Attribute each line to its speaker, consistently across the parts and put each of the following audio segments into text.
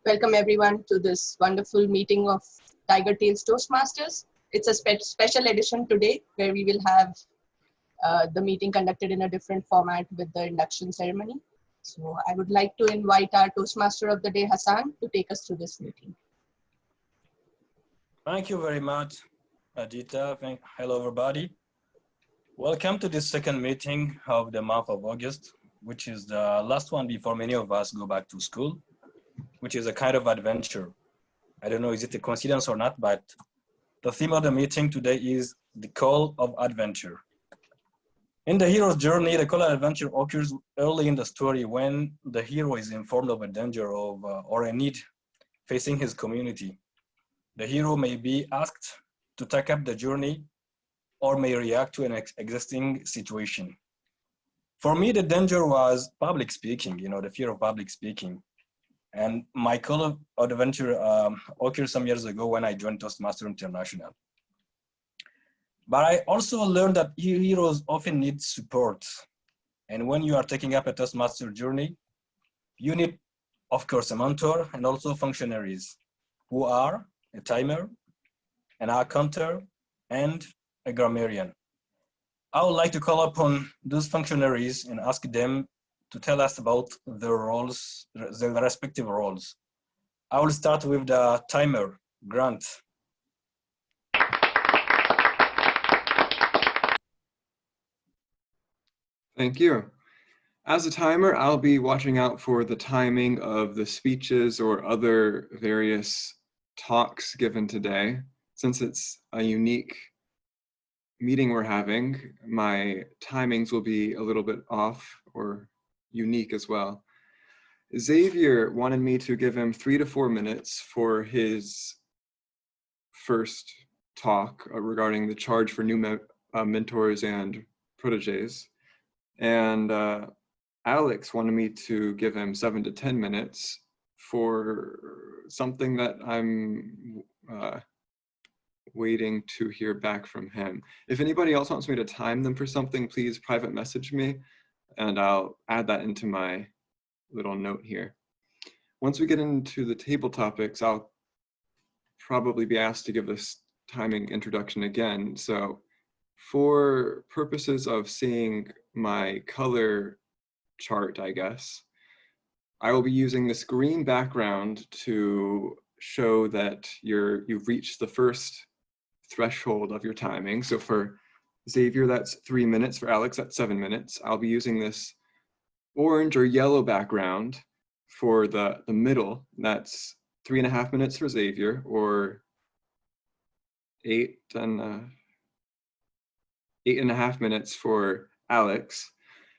Speaker 1: Welcome everyone to this wonderful meeting of Tigertales Toastmasters. It's a special edition today where we will have the meeting conducted in a different format with the induction ceremony. So I would like to invite our Toastmaster of the day, Hassan, to take us through this meeting.
Speaker 2: Thank you very much, Adita. Hello, everybody. Welcome to this second meeting of the month of August, which is the last one before many of us go back to school, which is a kind of adventure. I don't know, is it a coincidence or not, but the theme of the meeting today is the call of adventure. In the hero's journey, the call of adventure occurs early in the story when the hero is informed of a danger or a need facing his community. The hero may be asked to take up the journey or may react to an existing situation. For me, the danger was public speaking, the fear of public speaking. And my call of adventure occurred some years ago when I joined Toastmaster International. But I also learned that heroes often need support. And when you are taking up a Toastmaster journey, you need, of course, a mentor and also functionaries who are a timer, an accounter, and a grammarian. I would like to call upon those functionaries and ask them to tell us about their roles, their respective roles. I will start with the timer, Grant.
Speaker 3: Thank you. As a timer, I'll be watching out for the timing of the speeches or other various talks given today. Since it's a unique meeting we're having, my timings will be a little bit off or unique as well. Xavier wanted me to give him 3 to 4 minutes for his first talk regarding the charge for new mentors and proteges. And Alex wanted me to give him 7 to 10 minutes for something that I'm waiting to hear back from him. If anybody else wants me to time them for something, please private message me and I'll add that into my little note here. Once we get into the table topics, I'll probably be asked to give this timing introduction again. So for purposes of seeing my color chart, I guess, I will be using this green background to show that you've reached the first threshold of your timing. So for Xavier, that's 3 minutes. For Alex, that's 7 minutes. I'll be using this orange or yellow background for the middle. That's 3.5 minutes for Xavier, or 8.5 minutes for Alex.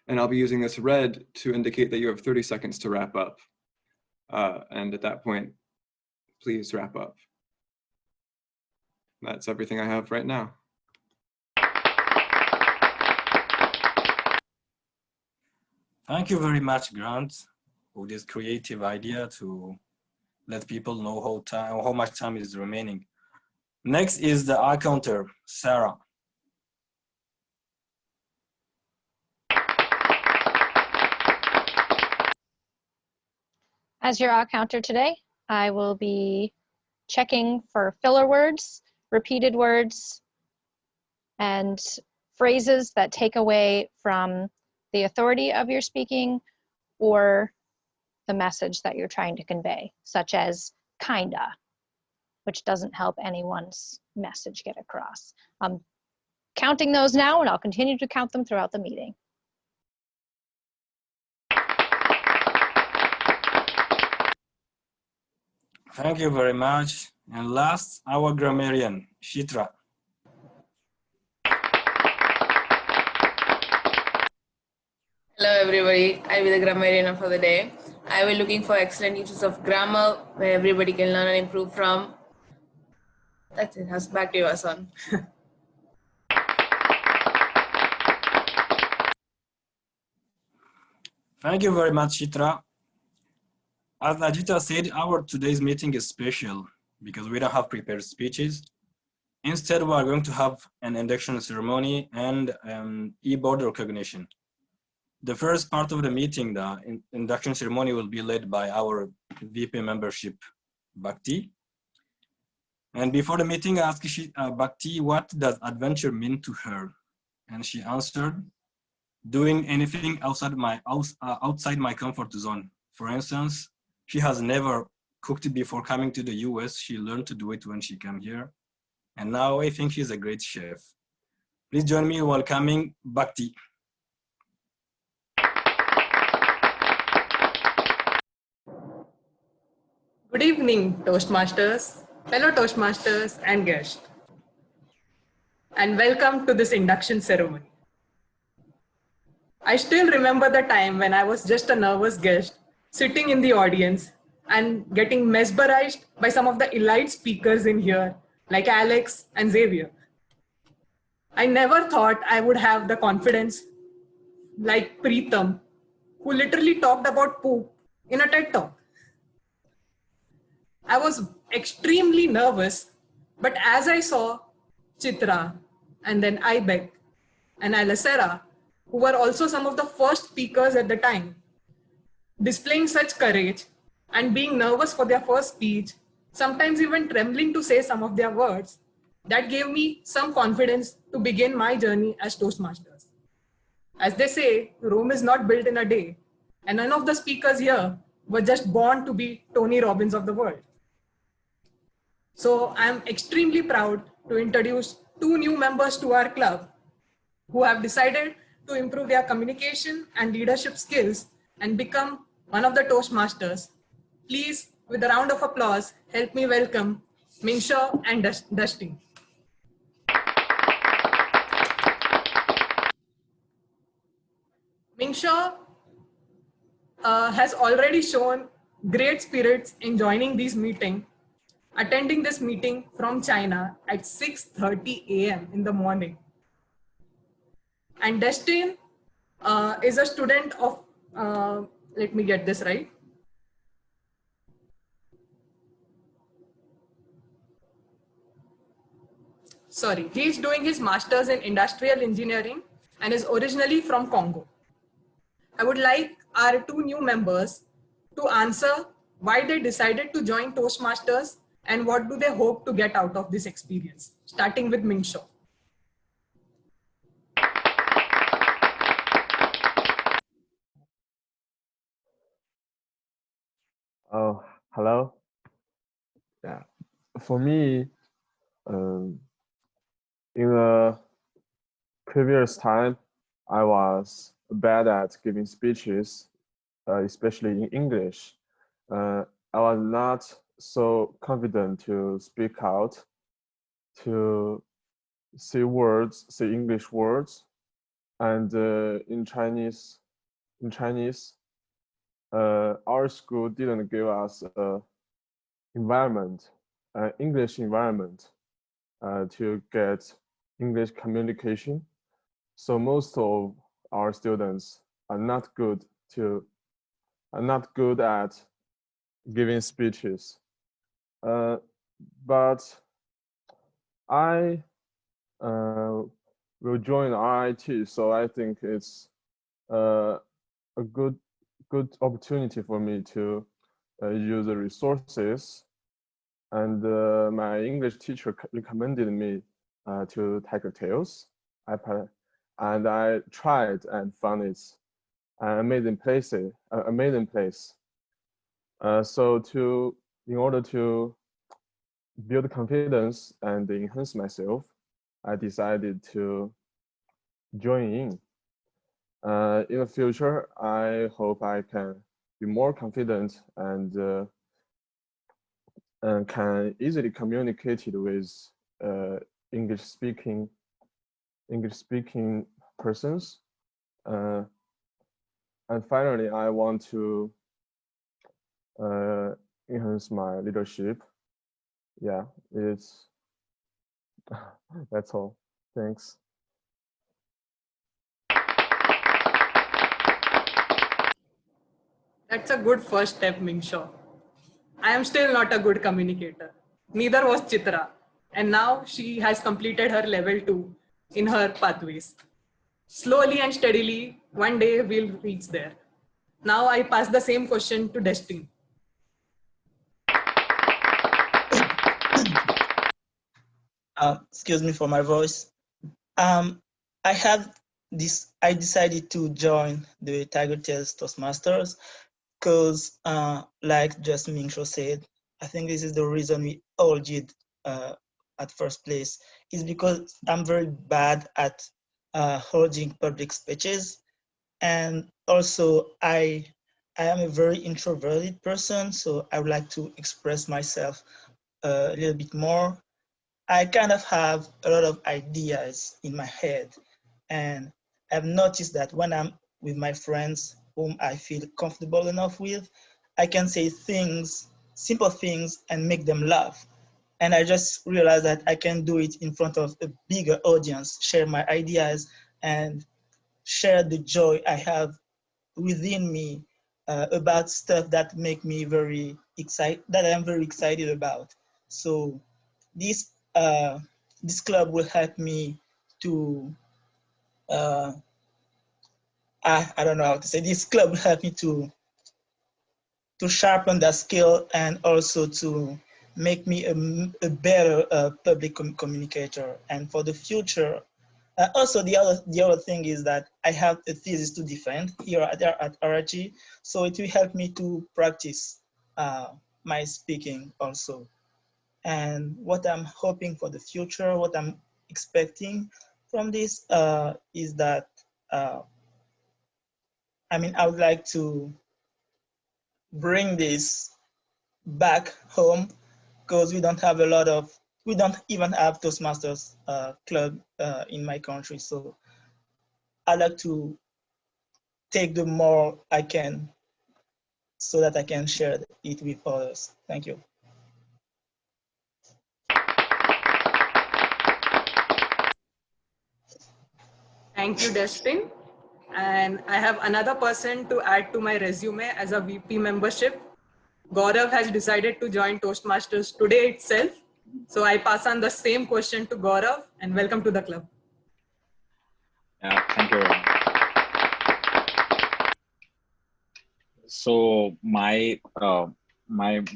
Speaker 3: And I'll be using this red to indicate that you have 30 seconds to wrap up. And at that point, please wrap up. That's everything I have right now.
Speaker 2: Thank you very much, Grant, for this creative idea to let people know how much time is remaining. Next is the eye counter, Sarah.
Speaker 4: As your eye counter today, I will be checking for filler words, repeated words, and phrases that take away from the authority of your speaking or the message that you're trying to convey, such as kinda, which doesn't help anyone's message get across. I'm counting those now, and I'll continue to count them throughout the meeting.
Speaker 2: Thank you very much. And last, our grammarian, Shitra.
Speaker 5: Hello everybody, I will be the grammarian for the day. I will be looking for excellent uses of grammar where everybody can learn and improve from. That's it. Back to you, Hassan.
Speaker 2: Thank you very much, Shitra. As Ajita said, our today's meeting is special because we don't have prepared speeches. Instead, we are going to have an induction ceremony and e-board recognition. The first part of the meeting, the induction ceremony, will be led by our VP membership, Bhakti. And before the meeting, I asked Bhakti, what does adventure mean to her? And she answered, doing anything outside my comfort zone. For instance, she has never cooked before coming to the US. She learned to do it when she came here. And now I think she's a great chef. Please join me in welcoming Bhakti.
Speaker 1: Good evening, Toastmasters, fellow Toastmasters and guests, and welcome to this induction ceremony. I still remember the time when I was just a nervous guest sitting in the audience and getting mesmerized by some of the elite speakers in here, like Alex and Xavier. I never thought I would have the confidence like Preetham, who literally talked about poop in a TED talk. I was extremely nervous, but as I saw Chitra and then Ibek and Alessera, who were also some of the first speakers at the time, displaying such courage and being nervous for their first speech, sometimes even trembling to say some of their words, that gave me some confidence to begin my journey as Toastmasters. As they say, Rome is not built in a day, and none of the speakers here were just born to be Tony Robbins of the world. So I'm extremely proud to introduce two new members to our club who have decided to improve their communication and leadership skills and become one of the Toastmasters. Please, with a round of applause, help me welcome Mingshaw and Dustin. Mingshaw has already shown great spirits in joining this meeting, attending this meeting from China at 6:30 a.m. in the morning. And Destin is a student of, let me get this right. Sorry, he is doing his master's in industrial engineering and is originally from Congo. I would like our two new members to answer why they decided to join Toastmasters and what do they hope to get out of this experience, starting with Mingshaw.
Speaker 6: Oh, hello. Yeah, for me, in the previous time, I was bad at giving speeches, especially in English. I was not so confident to speak out, to say English words, and in Chinese, our school didn't give us a environment, English environment, to get English communication. So most of our students are not good at giving speeches. But I will join RIT, so I think it's a good opportunity for me to use the resources. And my English teacher recommended me to Tigertales, and I tried and found it's an amazing place. So in order to build confidence and enhance myself, I decided to join in. In the future, I hope I can be more confident and can easily communicate with English speaking persons. And finally, I want to enhance my leadership. Yeah, that's all. Thanks.
Speaker 1: That's a good first step, Mingshaw. I am still not a good communicator. Neither was Chitra. And now she has completed her level 2 in her pathways. Slowly and steadily, one day we'll reach there. Now I pass the same question to Destiny.
Speaker 7: Excuse me for my voice. Um, I decided to join the Tigertales Toastmasters because, like just Mingsho said, I think this is the reason we all did at first place, is because I'm very bad at holding public speeches. And also I am a very introverted person, so I would like to express myself a little bit more. I kind of have a lot of ideas in my head, and I've noticed that when I'm with my friends whom I feel comfortable enough with, I can say things, simple things, and make them laugh. And I just realized that I can do it in front of a bigger audience, share my ideas, and share the joy I have within me about stuff that make me very excited, that I'm very excited about. So this this club will help me to I don't know how to say, this club will help me to sharpen that skill and also to make me a better public communicator. And for the future, also the other thing is that I have a thesis to defend here at RRG, so it will help me to practice my speaking also. And what I'm hoping for the future, what I'm expecting from this is that I would like to bring this back home because we don't even have Toastmasters club in my country. So I'd like to take the more I can so that I can share it with others. Thank you.
Speaker 8: Thank you, Destin. And I have another person to add to my resume as a VP membership. Gaurav has decided to join Toastmasters today itself. So I pass on the same question to Gaurav, and welcome to the club.
Speaker 9: Yeah, thank you very much. So my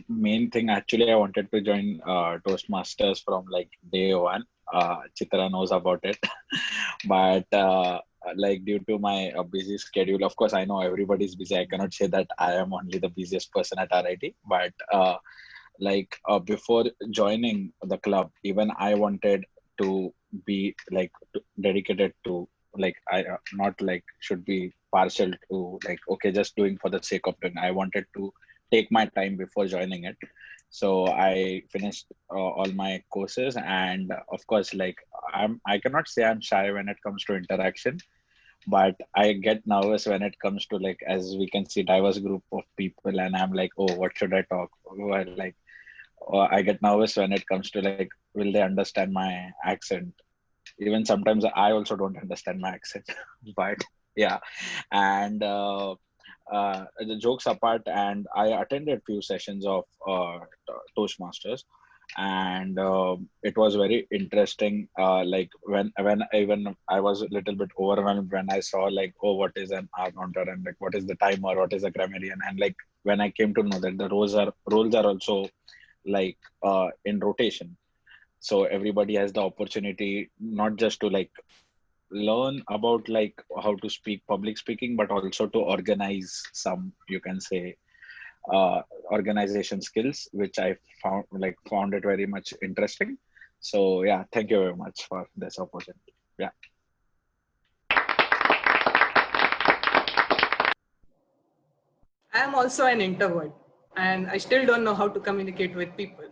Speaker 9: main thing, actually, I wanted to join Toastmasters from like day one. Chitra knows about it, but like due to my busy schedule, of course, I know everybody's busy. I cannot say that I am only the busiest person at RIT, but before joining the club, even I wanted to be like dedicated to, like, I not like should be partial to, like, okay, just doing for the sake of doing. I wanted to take my time before joining it. So I finished all my courses, and of course, like, I cannot say I'm shy when it comes to interaction, but I get nervous when it comes to, like, as we can see, diverse group of people, and I'm like, oh, what should I talk? Well, like, or I get nervous when it comes to, like, will they understand my accent? Even sometimes I also don't understand my accent, but yeah. And the jokes apart, and I attended few sessions of Toastmasters, and it was very interesting. Like when even I was a little bit overwhelmed when I saw, like, oh, what is an hour counter, and like what is the timer, what is a grammarian, and like when I came to know that the roles are also like in rotation, so everybody has the opportunity not just to like learn about like how to speak public speaking, but also to organize some, you can say, organization skills, which I found it very much interesting. So yeah, thank you very much for this opportunity. Yeah.
Speaker 8: I am also an introvert, and I still don't know how to communicate with people.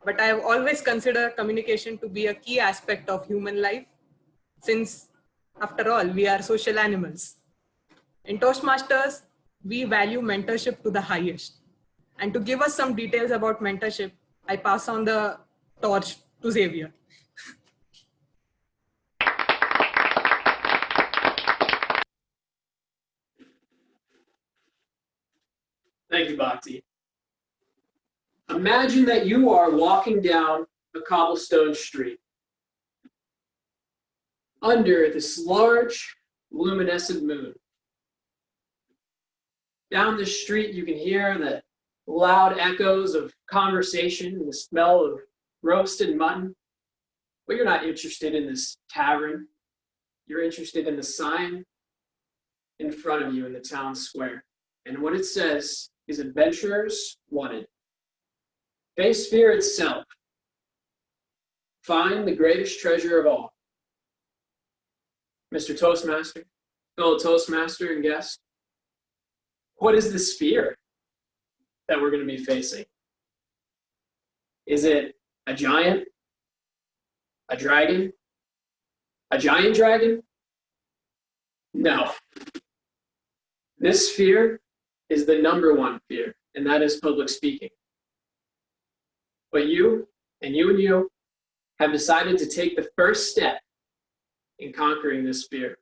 Speaker 8: But I have always considered communication to be a key aspect of human life, since, after all, we are social animals. In Toastmasters, we value mentorship to the highest. And to give us some details about mentorship, I pass on the torch to Xavier.
Speaker 10: Thank you, Bhakti. Imagine that you are walking down a cobblestone street. Under this large, luminescent moon. Down the street, you can hear the loud echoes of conversation and the smell of roasted mutton. But you're not interested in this tavern. You're interested in the sign in front of you in the town square. And what it says is adventurers wanted. Face fear itself. Find the greatest treasure of all. Mr. Toastmaster, fellow Toastmaster and guest, what is this fear that we're going to be facing? Is it a giant? A dragon? A giant dragon? No. This fear is the number one fear, and that is public speaking. But you and you have decided to take the first step in conquering this fear.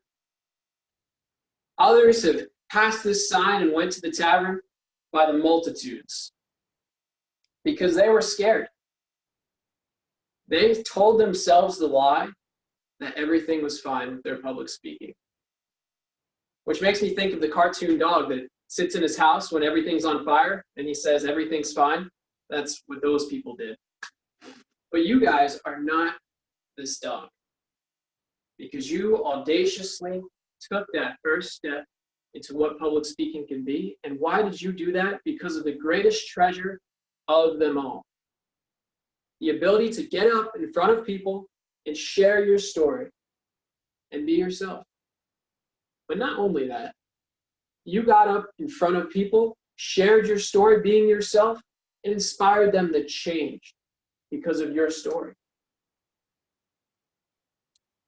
Speaker 10: Others have passed this sign and went to the tavern by the multitudes because they were scared. They told themselves the lie that everything was fine with their public speaking. Which makes me think of the cartoon dog that sits in his house when everything's on fire and he says everything's fine. That's what those people did. But you guys are not this dog because you audaciously took that first step into what public speaking can be. And why did you do that? Because of the greatest treasure of them all. The ability to get up in front of people and share your story and be yourself. But not only that, you got up in front of people, shared your story, being yourself, and inspired them to change because of your story.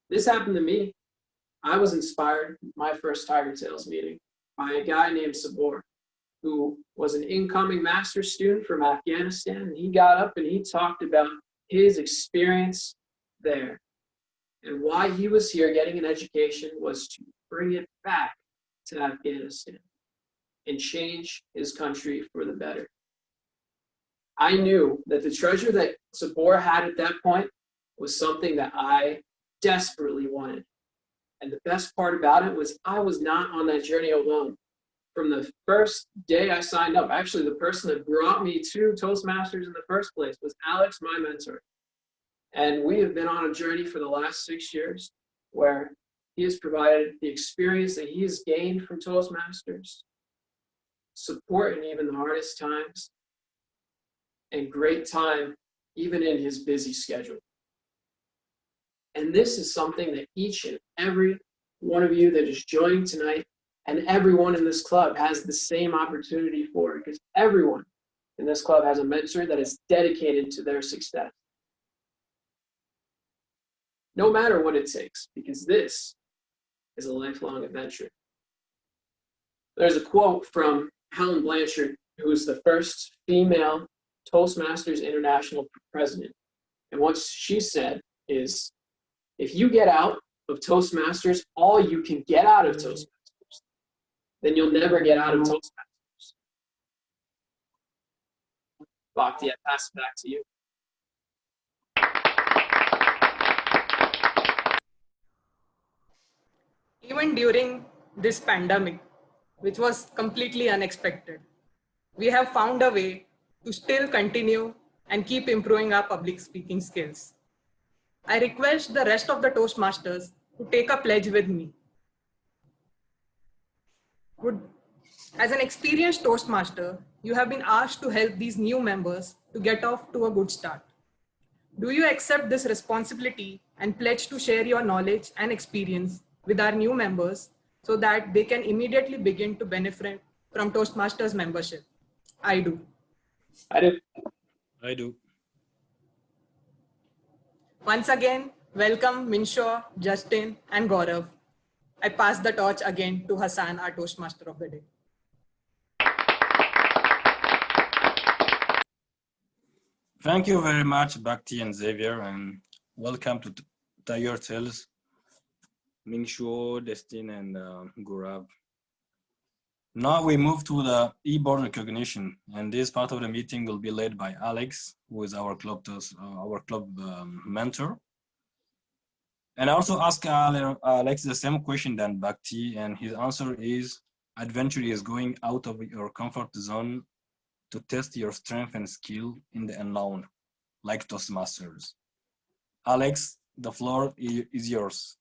Speaker 10: This happened to me. I was inspired my first Tigertales meeting by a guy named Sabor, who was an incoming master's student from Afghanistan. And he got up and he talked about his experience there. And why he was here getting an education was to bring it back to Afghanistan and change his country for the better. I knew that the treasure that Sabor had at that point was something that I desperately wanted. And the best part about it was I was not on that journey alone. From the first day I signed up, actually the person that brought me to Toastmasters in the first place was Alex, my mentor. And we have been on a journey for the last 6 years where he has provided the experience that he has gained from Toastmasters, support in even the hardest times, and great time even in his busy schedule. And this is something that each and every one of you that is joining tonight and everyone in this club has the same opportunity for, because everyone in this club has a mentor that is dedicated to their success. No matter what it takes, because this is a lifelong adventure. There's a quote from Helen Blanchard, who is the first female Toastmasters International president. And what she said is, if you get out of Toastmasters all you can get out of Toastmasters, then you'll never get out of Toastmasters. Bhakti, I pass it back to you.
Speaker 8: Even during this pandemic, which was completely unexpected, we have found a way to still continue and keep improving our public speaking skills. I request the rest of the Toastmasters to take a pledge with me. As an experienced Toastmaster, you have been asked to help these new members to get off to a good start. Do you accept this responsibility and pledge to share your knowledge and experience with our new members so that they can immediately begin to benefit from Toastmasters membership? I do.
Speaker 10: I do.
Speaker 2: I do.
Speaker 8: Once again, welcome Minshaw, Justin, and Gaurav. I pass the torch again to Hassan, our Toastmaster of the day.
Speaker 2: Thank you very much, Bhakti and Xavier, and welcome to Tigertales, Mingshuo, Destin, and Gaurav. Now we move to the e-board recognition, and this part of the meeting will be led by Alex, who is our club mentor. And I also ask Alex the same question than Bhakti, and his answer is, adventure is going out of your comfort zone to test your strength and skill in the unknown, like Toastmasters. Alex, The floor is yours.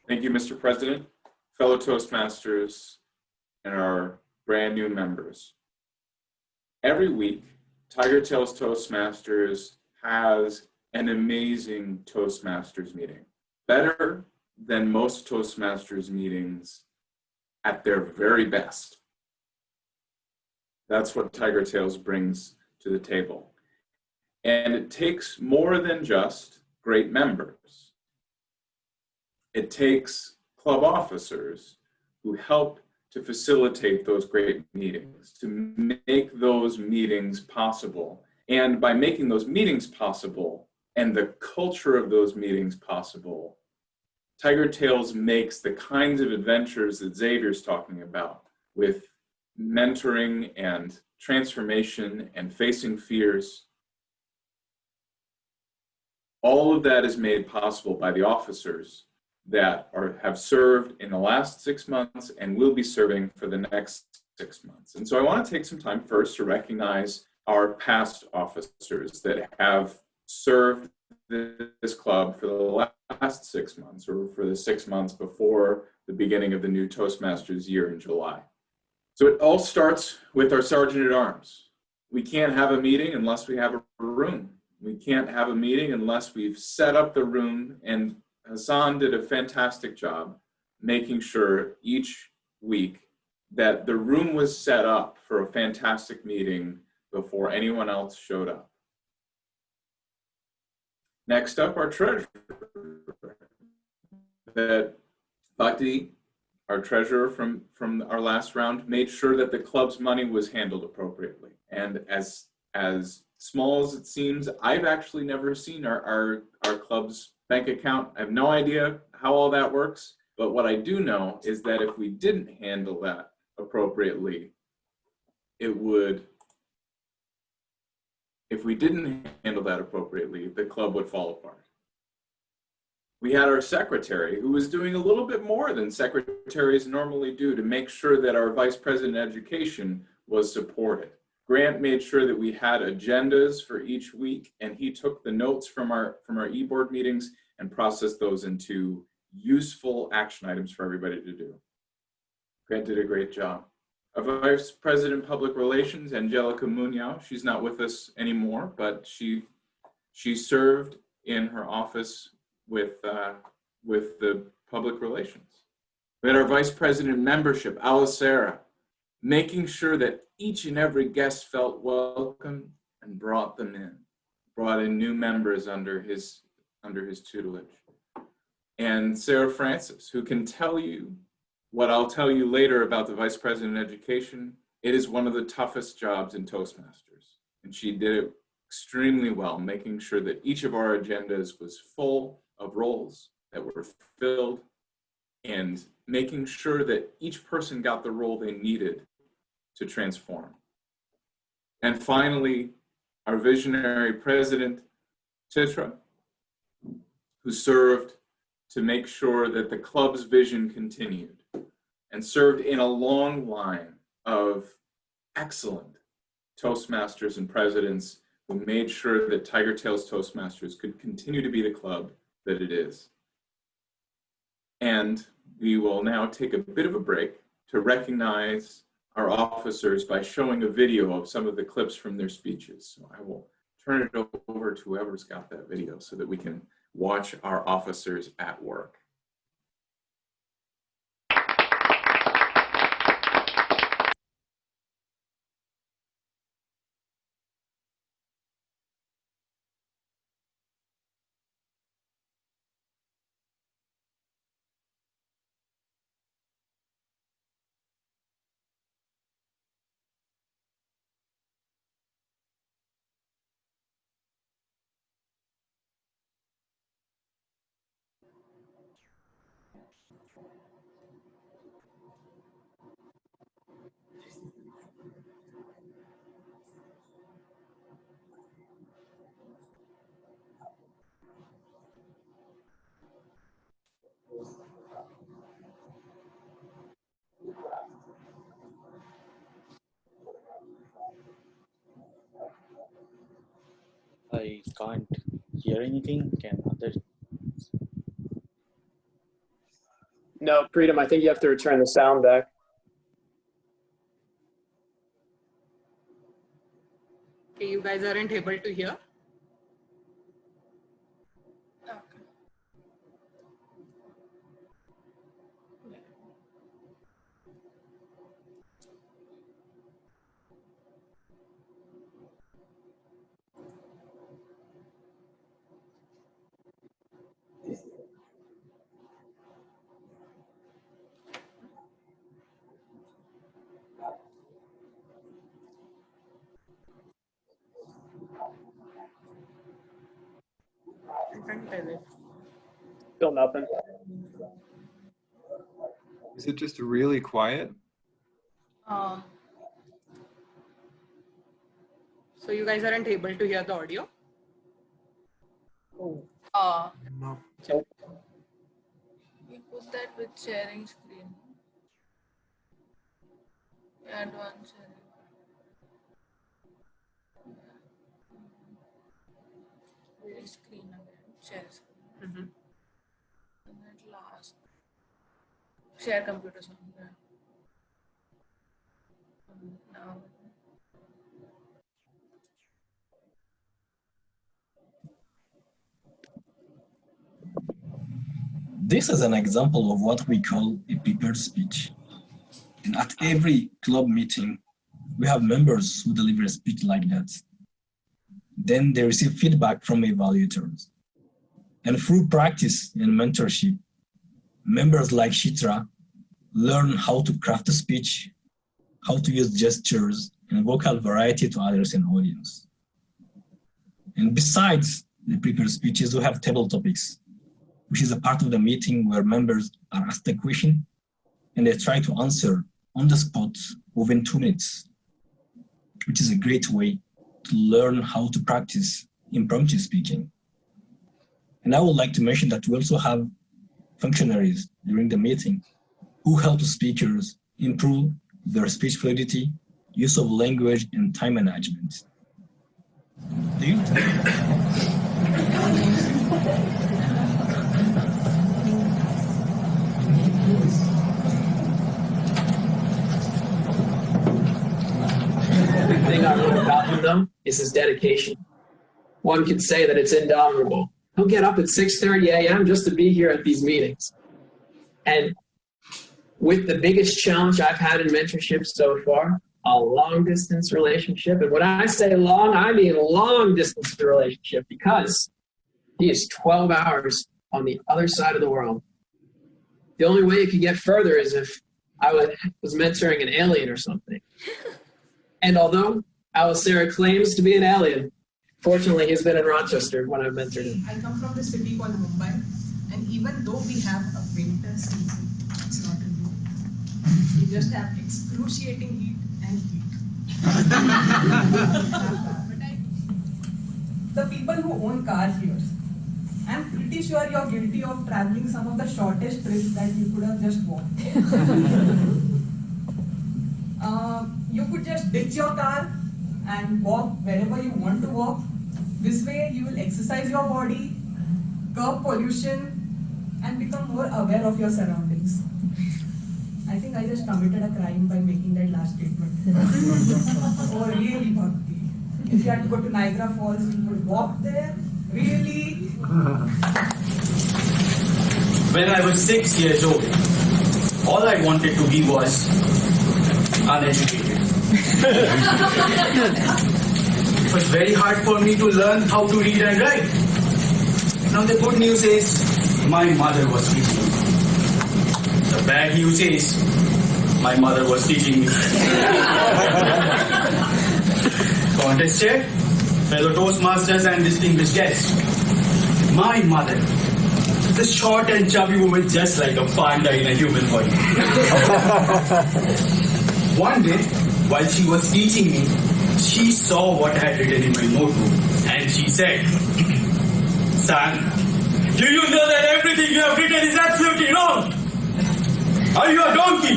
Speaker 11: Thank you, Mr. President, fellow Toastmasters, and our brand new members. Every week, Tigertales Toastmasters has an amazing Toastmasters meeting. Better than most Toastmasters meetings at their very best. That's what Tigertales brings to the table. And it takes more than just great members. It takes club officers who help to facilitate those great meetings, to make those meetings possible. And by making those meetings possible and the culture of those meetings possible, Tigertales makes the kinds of adventures that Xavier's talking about with mentoring and transformation and facing fears. All of that is made possible by the officers that have served in the last 6 months and will be serving for the next 6 months. And so I want to take some time first to recognize our past officers that have served this club for the last 6 months, or for the 6 months before the beginning of the new Toastmasters year in July. So it all starts with our Sergeant at Arms. We can't have a meeting unless we have a room. We can't have a meeting unless we've set up the room, and Hassan did a fantastic job making sure each week that the room was set up for a fantastic meeting before anyone else showed up. Next up, our treasurer. That Bhakti, our treasurer from our last round, made sure that the club's money was handled appropriately. And as small as it seems, I've actually never seen our club's bank account. I have no idea how all that works, but what I do know is that if we didn't handle that appropriately, the club would fall apart. We had our secretary, who was doing a little bit more than secretaries normally do to make sure that our vice president of education was supported. Grant made sure that we had agendas for each week, and he took the notes from our e-board meetings and processed those into useful action items for everybody to do. Grant did a great job. Our Vice President of Public Relations, Angelica Munoz, she's not with us anymore, but she served in her office with the public relations. We had our Vice President of Membership, Alicera, making sure that each and every guest felt welcome and brought in new members under his tutelage. And Sarah Francis, who can tell you what I'll tell you later about the Vice President of Education. It is one of the toughest jobs in Toastmasters, and she did it extremely well, making sure that each of our agendas was full of roles that were filled, and making sure that each person got the role they needed to transform. And finally, our visionary president, Chitra, who served to make sure that the club's vision continued, and served in a long line of excellent Toastmasters and presidents who made sure that Tigertales Toastmasters could continue to be the club that it is. And we will now take a bit of a break to recognize our officers by showing a video of some of the clips from their speeches. So I will turn it over to whoever's got that video so that we can watch our officers at work.
Speaker 12: I can't hear anything. Can others?
Speaker 10: No, Preetam, I think you have to return the sound back.
Speaker 8: Okay, you guys aren't able to hear? I can't tell it.
Speaker 10: Still nothing.
Speaker 3: Is it just really quiet?
Speaker 8: So you guys aren't able to hear the audio?
Speaker 5: No. You put that with sharing screen. Add one sharing. Screen again. Share screen. And at last. Share computer software. Now.
Speaker 13: This is an example of what we call a prepared speech. And at every club meeting, we have members who deliver a speech like that. Then they receive feedback from evaluators. And through practice and mentorship, members like Shitra learn how to craft a speech, how to use gestures and vocal variety to address an audience. And besides the prepared speeches, we have table topics, which is a part of the meeting where members are asked a question and they try to answer on the spot within 2 minutes, which is a great way to learn how to practice impromptu speaking. And I would like to mention that we also have functionaries during the meeting who help the speakers improve their speech fluidity, use of language, and time management. Do you?
Speaker 10: The thing I love about him, though, is his dedication. One could say that it's indomitable. He'll get up at 6:30 a.m. just to be here at these meetings. And with the biggest challenge I've had in mentorship so far, a long-distance relationship. And when I say long, I mean long-distance relationship, because he is 12 hours on the other side of the world. The only way it could get further is if I was mentoring an alien or something. And although Alasera claims to be an alien, fortunately he's been in Rochester when I mentored him.
Speaker 14: I come from the city called Mumbai, and even though we have a winter season, it's not a new. We just have excruciating heat and heat. The people who own cars here, I'm pretty sure you're guilty of traveling some of the shortest trips that you could have just walked. You could just ditch your car and walk wherever you want to walk. This way you will exercise your body, curb pollution, and become more aware of your surroundings. I think I just committed a crime by making that last statement. Oh, really, Bhakti? If you had to go to Niagara Falls, you would walk there? Really?
Speaker 15: When I was 6 years old, all I wanted to be was uneducated. It was very hard for me to learn how to read and write. Now the good news is, my mother was teaching me. The bad news is, my mother was teaching me. Contest chair, fellow Toastmasters and distinguished guests. My mother, the short and chubby woman just like a panda in a human body. One day, while she was teaching me, she saw what I had written in my notebook and she said, "Son, do you know that everything you have written is absolutely wrong? Are you a donkey?"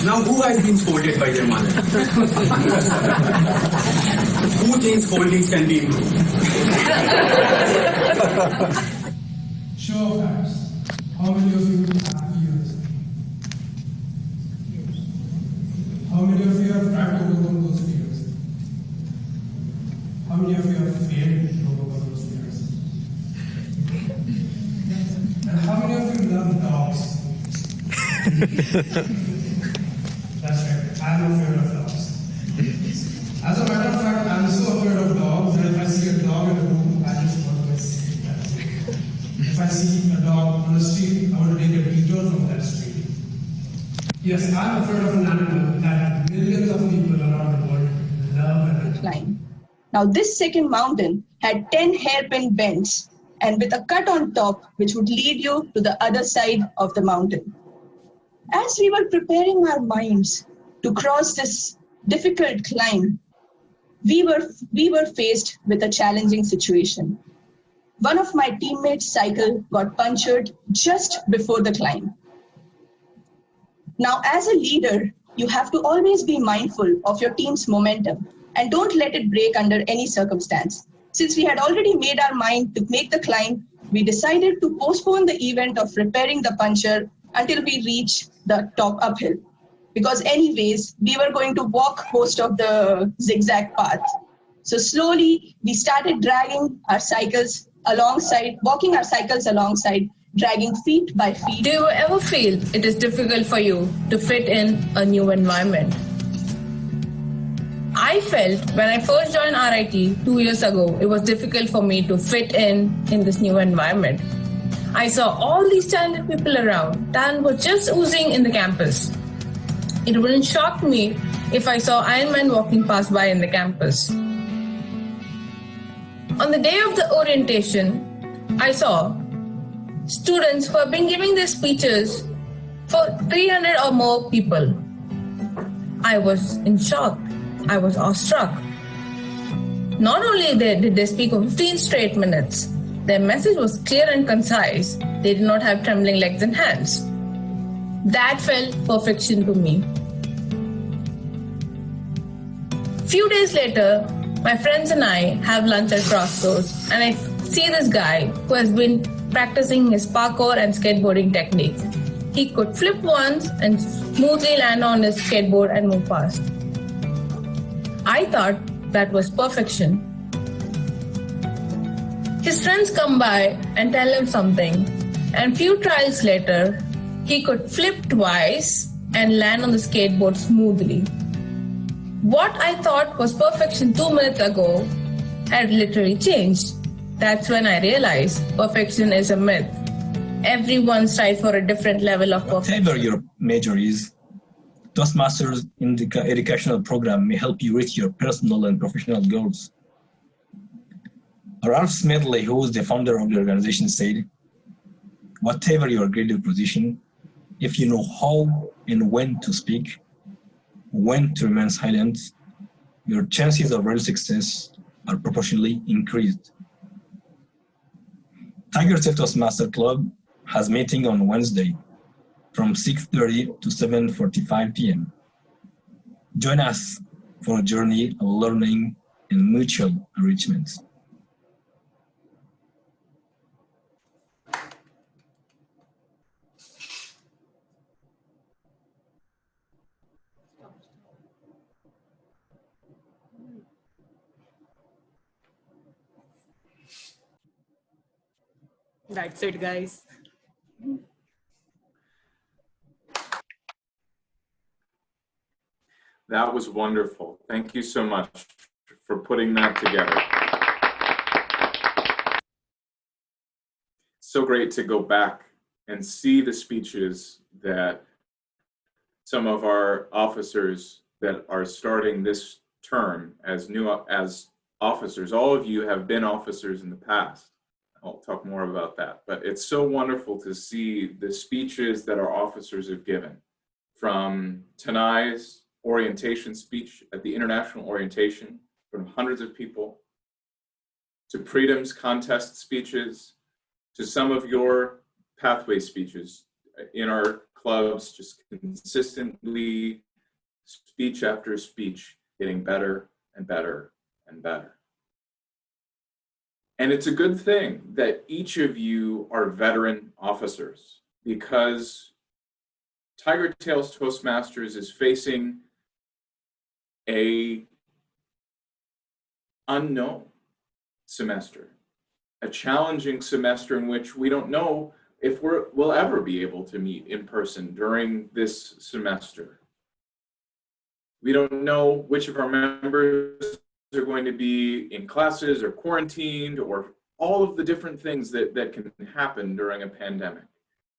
Speaker 15: Now, who has been scolded by their mother? Who thinks scoldings can be improved?
Speaker 16: Show of hands. How many of you have ears? How many of you have tried to overcome those fears? How many of you have failed to overcome those fears? And how many of you love dogs? That's right, I'm afraid of dogs. As a matter of fact, I'm so afraid of dogs that if I see a dog in a room, I just want to escape that. If I see a dog on the street, I want to take a detour from that street. Yes, I'm afraid of an animal that millions of people around the world love and
Speaker 1: climb. Now this second mountain had 10 hairpin bends and with a cut on top which would lead you to the other side of the mountain. As we were preparing our minds to cross this difficult climb, we were faced with a challenging situation. One of my teammates' cycle got punctured just before the climb. Now, as a leader, you have to always be mindful of your team's momentum and don't let it break under any circumstance. Since we had already made our mind to make the climb, we decided to postpone the event of repairing the puncture until we reach the top uphill. Because anyways, we were going to walk most of the zigzag path. So slowly, we started dragging our cycles alongside, walking our cycles alongside, dragging feet by feet.
Speaker 5: Do you ever feel it is difficult for you to fit in a new environment? I felt when I first joined RIT 2 years ago, it was difficult for me to fit in this new environment. I saw all these talented people around. Talent was just oozing in the campus. It wouldn't shock me if I saw Iron Man walking past by in the campus. On the day of the orientation, I saw students who have been giving their speeches for 300 or more people. I was in shock. I was awestruck. Not only did they speak for 15 straight minutes, their message was clear and concise. They did not have trembling legs and hands. That felt perfection to me. Few days later, my friends and I have lunch at Crossroads, and I see this guy who has been practicing his parkour and skateboarding technique. He could flip once and smoothly land on his skateboard and move past. I thought that was perfection. His friends come by and tell him something, and few trials later, he could flip twice and land on the skateboard smoothly. What I thought was perfection 2 minutes ago had literally changed. That's when I realized perfection is a myth. Everyone strives for a different level of perfection.
Speaker 13: Whatever your major is, Toastmasters in the educational program may help you reach your personal and professional goals. Ralph Smedley, who is the founder of the organization, said, "Whatever your graded position, if you know how and when to speak, when to remain silent, your chances of real success are proportionally increased." Tigertales Toastmaster Club has meeting on Wednesday from 6:30 to 7:45 p.m. Join us for a journey of learning and mutual enrichment.
Speaker 8: That's it, guys.
Speaker 11: That was wonderful. Thank you so much for putting that together. So great to go back and see the speeches that some of our officers that are starting this term as officers. All of you have been officers in the past. I'll talk more about that. But it's so wonderful to see the speeches that our officers have given, from Tanai's orientation speech at the international orientation from hundreds of people, to Preetam's contest speeches, to some of your pathway speeches in our clubs, just consistently, speech after speech, getting better and better and better. And it's a good thing that each of you are veteran officers, because Tigertales Toastmasters is facing a unknown semester, a challenging semester in which we don't know if we'll ever be able to meet in person during this semester. We don't know which of our members are going to be in classes or quarantined, or all of the different things that can happen during a pandemic.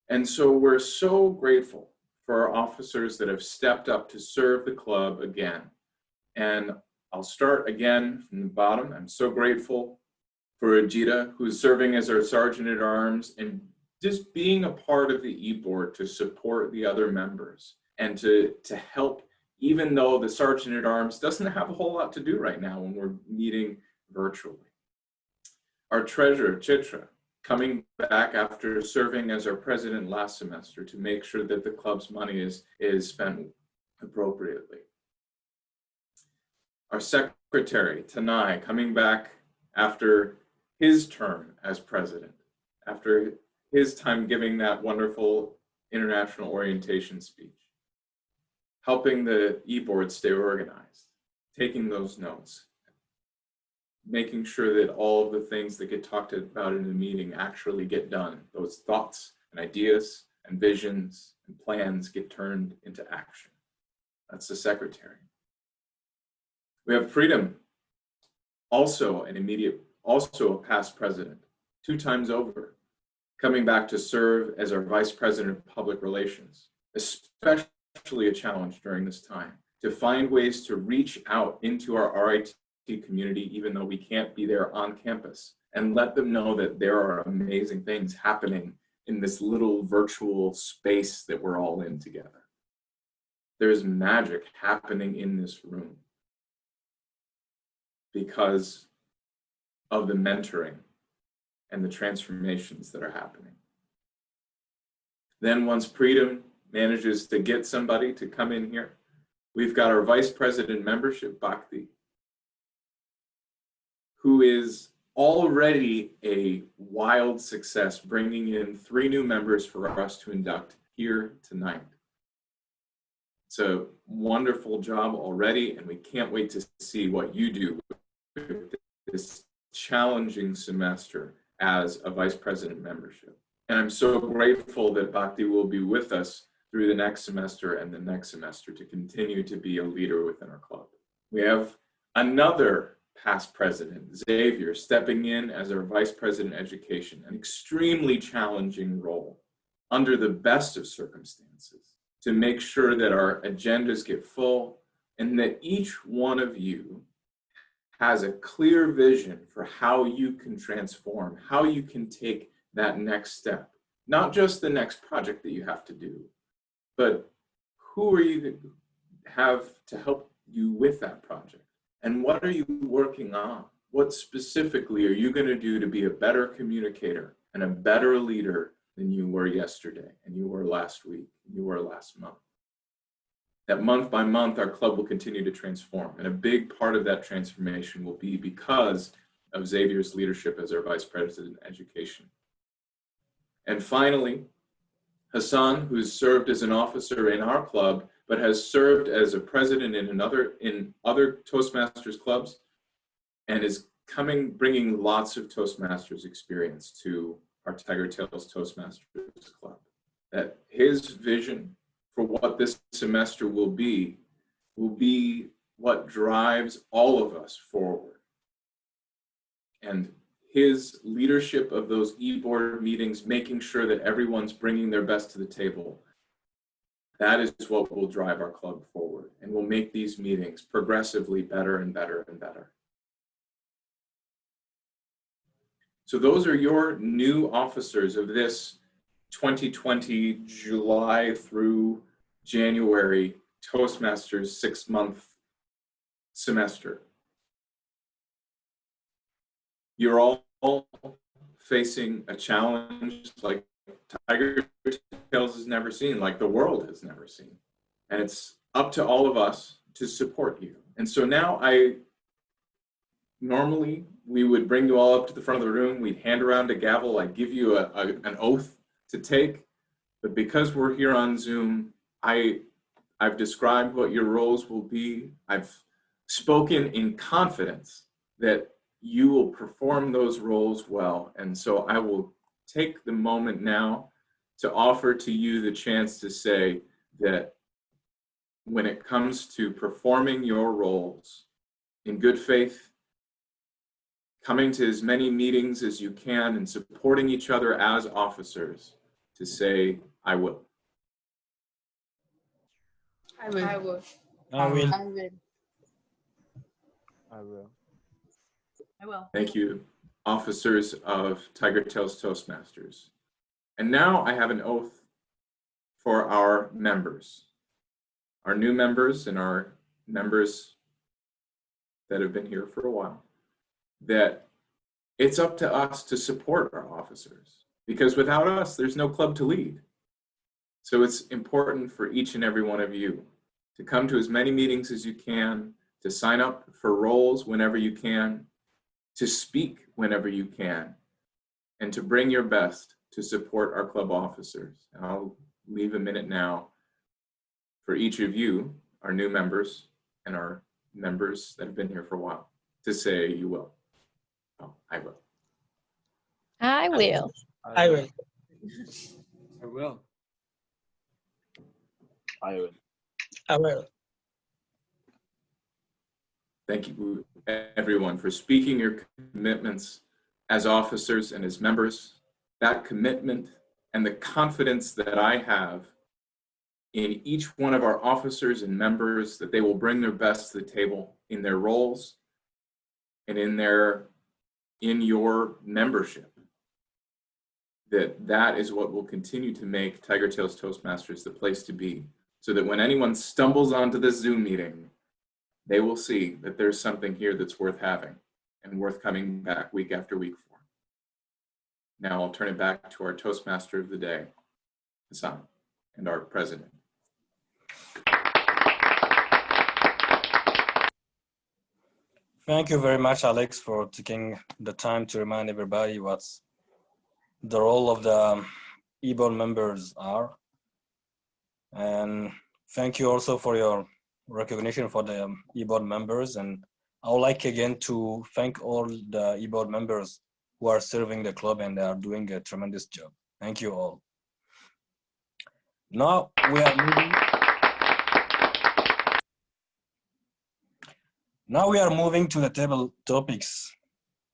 Speaker 11: And so we're so grateful for our officers that have stepped up to serve the club again. And I'll start again from the bottom. I'm so grateful for Ajita, who's serving as our Sergeant at Arms, and just being a part of the e-board to support the other members and to help, even though the Sergeant at Arms doesn't have a whole lot to do right now when we're meeting virtually. Our treasurer, Chitra, coming back after serving as our president last semester to make sure that the club's money is spent appropriately. Our secretary, Tanai, coming back after his term as president, after his time giving that wonderful international orientation speech, helping the e-board stay organized, taking those notes, making sure that all of the things that get talked about in the meeting actually get done. Those thoughts and ideas and visions and plans get turned into action. That's the secretary. We have Freedom, also a past president, 2 times over, coming back to serve as our vice president of public relations, especially a challenge during this time, to find ways to reach out into our RIT community, even though we can't be there on campus, and let them know that there are amazing things happening in this little virtual space that we're all in together. There's magic happening in this room because of the mentoring and the transformations that are happening. Then once Freedom manages to get somebody to come in here, we've got our vice president membership, Bhakti, who is already a wild success, bringing in 3 new members for us to induct here tonight. It's a wonderful job already, and we can't wait to see what you do with this challenging semester as a vice president membership. And I'm so grateful that Bhakti will be with us through the next semester and the next semester to continue to be a leader within our club. We have another past president, Xavier, stepping in as our vice president education, an extremely challenging role under the best of circumstances to make sure that our agendas get full and that each one of you has a clear vision for how you can transform, how you can take that next step. Not just the next project that you have to do, but who are you to have to help you with that project? And what are you working on? What specifically are you going to do to be a better communicator and a better leader than you were yesterday, and you were last week, and you were last month? That month by month, our club will continue to transform. And a big part of that transformation will be because of Xavier's leadership as our vice president education. And finally, Hassan, who's served as an officer in our club, but has served as a president in other Toastmasters clubs, and is bringing lots of Toastmasters experience to our Tigertales Toastmasters club. That his vision for what this semester will be what drives all of us forward. And his leadership of those e-board meetings, making sure that everyone's bringing their best to the table, that is what will drive our club forward and will make these meetings progressively better and better and better. So those are your new officers of this 2020 July through January Toastmasters 6-month semester. You're all facing a challenge like Tigertales has never seen, like the world has never seen. And it's up to all of us to support you. And so now normally we would bring you all up to the front of the room, we'd hand around a gavel, I'd give you an oath to take, but because we're here on Zoom, I've described what your roles will be. I've spoken in confidence that you will perform those roles well. And so I will take the moment now to offer to you the chance to say that when it comes to performing your roles in good faith, coming to as many meetings as you can and supporting each other as officers, to say, I will.
Speaker 5: I will.
Speaker 2: I will.
Speaker 4: I will.
Speaker 6: I will.
Speaker 17: I will.
Speaker 11: Thank you, officers of Tigertales Toastmasters. And now I have an oath for our members, our new members and our members that have been here for a while, that it's up to us to support our officers, because without us, there's no club to lead. So it's important for each and every one of you to come to as many meetings as you can, to sign up for roles whenever you can, to speak whenever you can, and to bring your best to support our club officers. And I'll leave a minute now for each of you, our new members and our members that have been here for a while, to say you will. Oh, I will.
Speaker 4: I will.
Speaker 7: I will.
Speaker 3: I will.
Speaker 9: I will.
Speaker 7: I will.
Speaker 11: Thank you, everyone, for speaking your commitments as officers and as members. That commitment and the confidence that I have in each one of our officers and members, that they will bring their best to the table in their roles and in your membership. That is what will continue to make Tigertales Toastmasters the place to be, so that when anyone stumbles onto this Zoom meeting, they will see that there's something here that's worth having and worth coming back week after week for. Now I'll turn it back to our Toastmaster of the day, Hassan, and our president.
Speaker 2: Thank you very much, Alex, for taking the time to remind everybody what's the role of the e-board members are. And thank you also for your recognition for the e-board members. And I would like again to thank all the e-board members who are serving the club, and they are doing a tremendous job. Thank you all. Now we are moving to the table topics.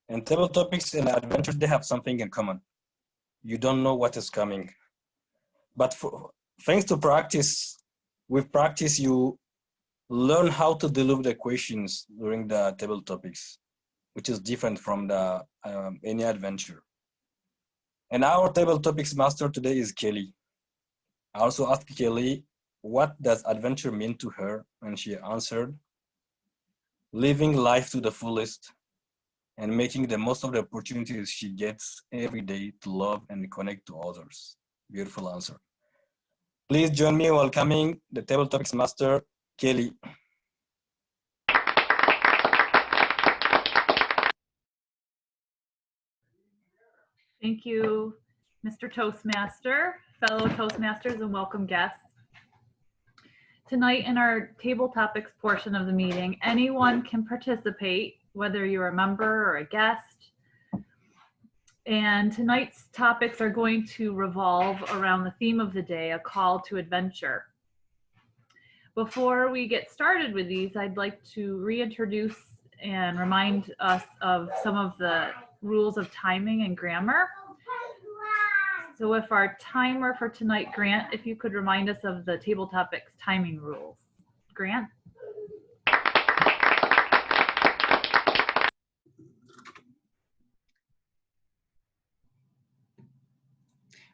Speaker 2: And table topics and adventures, they have something in common. You don't know what is coming. But thanks to practice, with practice, you learn how to deliver the questions during the table topics, which is different from the any adventure. And our table topics master today is Kelly. I also asked Kelly, what does adventure mean to her? And she answered, living life to the fullest and making the most of the opportunities she gets every day to love and connect to others. Beautiful answer. Please join me in welcoming the table topics master, Kelly.
Speaker 17: Thank you, Mr. Toastmaster, fellow Toastmasters, and welcome guests. Tonight in our table topics portion of the meeting, anyone can participate, whether you're a member or a guest. And tonight's topics are going to revolve around the theme of the day, a call to adventure. Before we get started with these, I'd like to reintroduce and remind us of some of the rules of timing and grammar. So if our timer for tonight, Grant, if you could remind us of the table topics timing rules. Grant?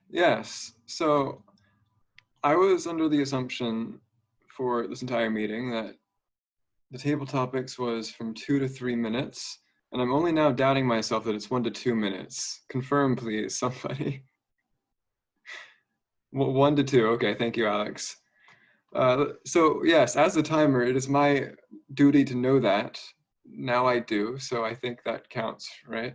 Speaker 3: Yes, so I was under the assumption for this entire meeting that the table topics was from 2 to 3 minutes, and I'm only now doubting myself that it's 1 to 2 minutes. Confirm, please, somebody. 1 to 2. Okay, thank you, Alex. So yes, as a timer, it is my duty to know that. Now I do, so I think that counts, right?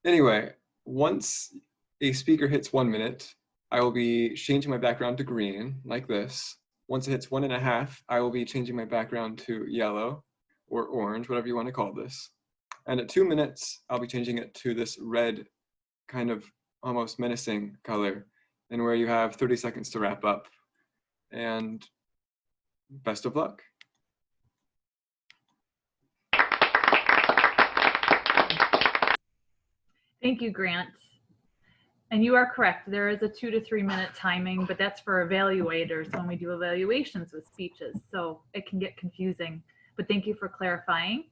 Speaker 3: Anyway, once a speaker hits 1 minute, I will be changing my background to green, like this. Once it hits 1.5, I will be changing my background to yellow or orange, whatever you want to call this. And at 2 minutes, I'll be changing it to this red, kind of almost menacing color, and where you have 30 seconds to wrap up. And best of luck.
Speaker 17: Thank you, Grant. And you are correct. There is a 2 to 3 minute timing, but that's for evaluators when we do evaluations with speeches. So it can get confusing, but thank you for clarifying.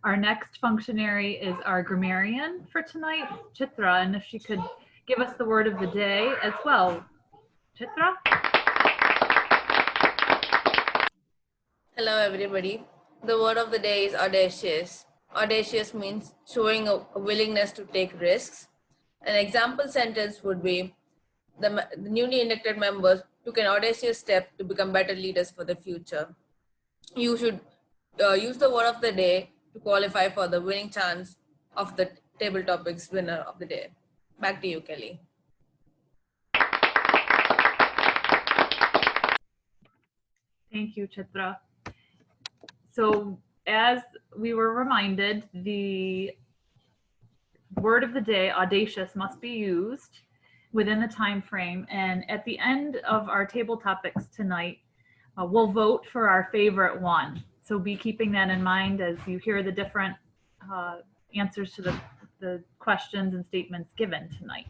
Speaker 17: Our next functionary is our grammarian for tonight, Chitra, and if she could give us the word of the day as well. Chitra?
Speaker 5: Hello, everybody. The word of the day is audacious. Audacious means showing a willingness to take risks. An example sentence would be, the newly elected members took an audacious step to become better leaders for the future. You should use the word of the day to qualify for the winning chance of the table topics winner of the day. Back to you, Kelly.
Speaker 17: Thank you, Chitra. So as we were reminded, the word of the day, audacious, must be used within the time frame. And at the end of our table topics tonight, we'll vote for our favorite one. So be keeping that in mind as you hear the different answers to the questions and statements given tonight.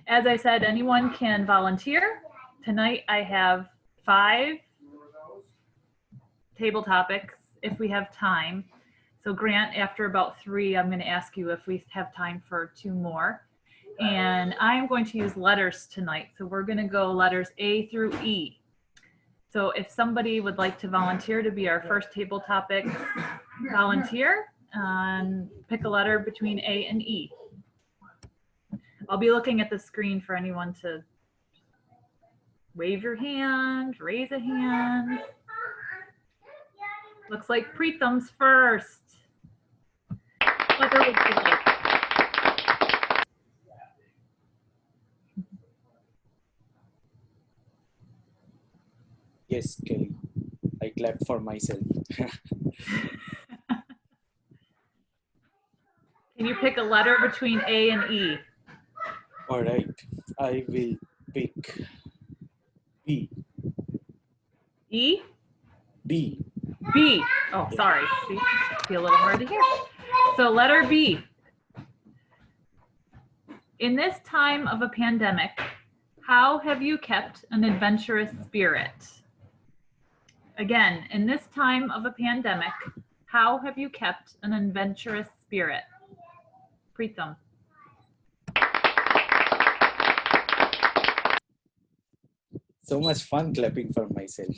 Speaker 17: As I said, anyone can volunteer. Tonight I have 5 table topics if we have time. So Grant, after about 3, I'm going to ask you if we have time for 2 more. And I'm going to use letters tonight. So we're going to go letters A through E. So if somebody would like to volunteer to be our first table topic volunteer, and pick a letter between A and E. I'll be looking at the screen for anyone to wave your hand, raise a hand. Looks like Preetham's first. What letter would you like?
Speaker 12: Yes, Kelly. I clapped for myself.
Speaker 17: Can you pick a letter between A and E?
Speaker 12: All right. I will pick B.
Speaker 17: E?
Speaker 12: B.
Speaker 17: B. Oh, sorry. See, be a little hard to hear. So letter B. In this time of a pandemic, how have you kept an adventurous spirit? Again, in this time of a pandemic, how have you kept an adventurous spirit? Preetham.
Speaker 12: So much fun clapping for myself.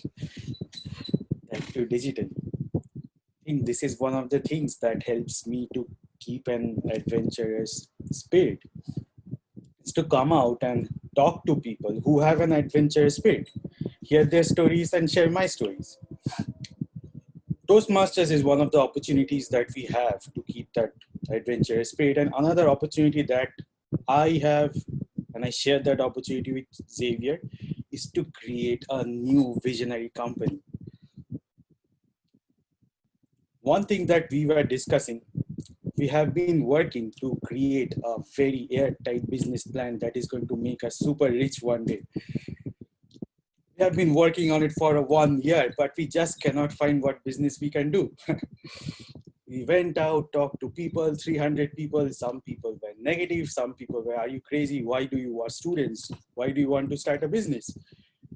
Speaker 12: Thank you, digital. I think this is one of the things that helps me to keep an adventurous spirit. It's to come out and talk to people who have an adventurous spirit, hear their stories and share my stories. Toastmasters is one of the opportunities that we have to keep that adventurous spirit, and another opportunity that I have, and I share that opportunity with Xavier, is to create a new visionary company. One thing that we were discussing, we have been working to create a very airtight business plan that is going to make us super rich one day. We have been working on it for 1 year, but we just cannot find what business we can do. We went out, talked to people, 300 people. Some people were negative. Some people were, are you crazy? Why do you want students? Why do you want to start a business?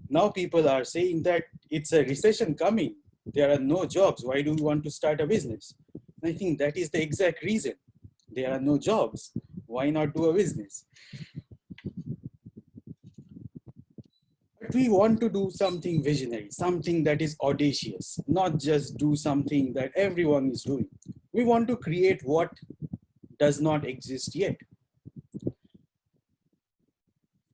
Speaker 12: Now people are saying that it's a recession coming. There are no jobs. Why do you want to start a business? I think that is the exact reason. There are no jobs. Why not do a business? But we want to do something visionary, something that is audacious, not just do something that everyone is doing. We want to create what does not exist yet.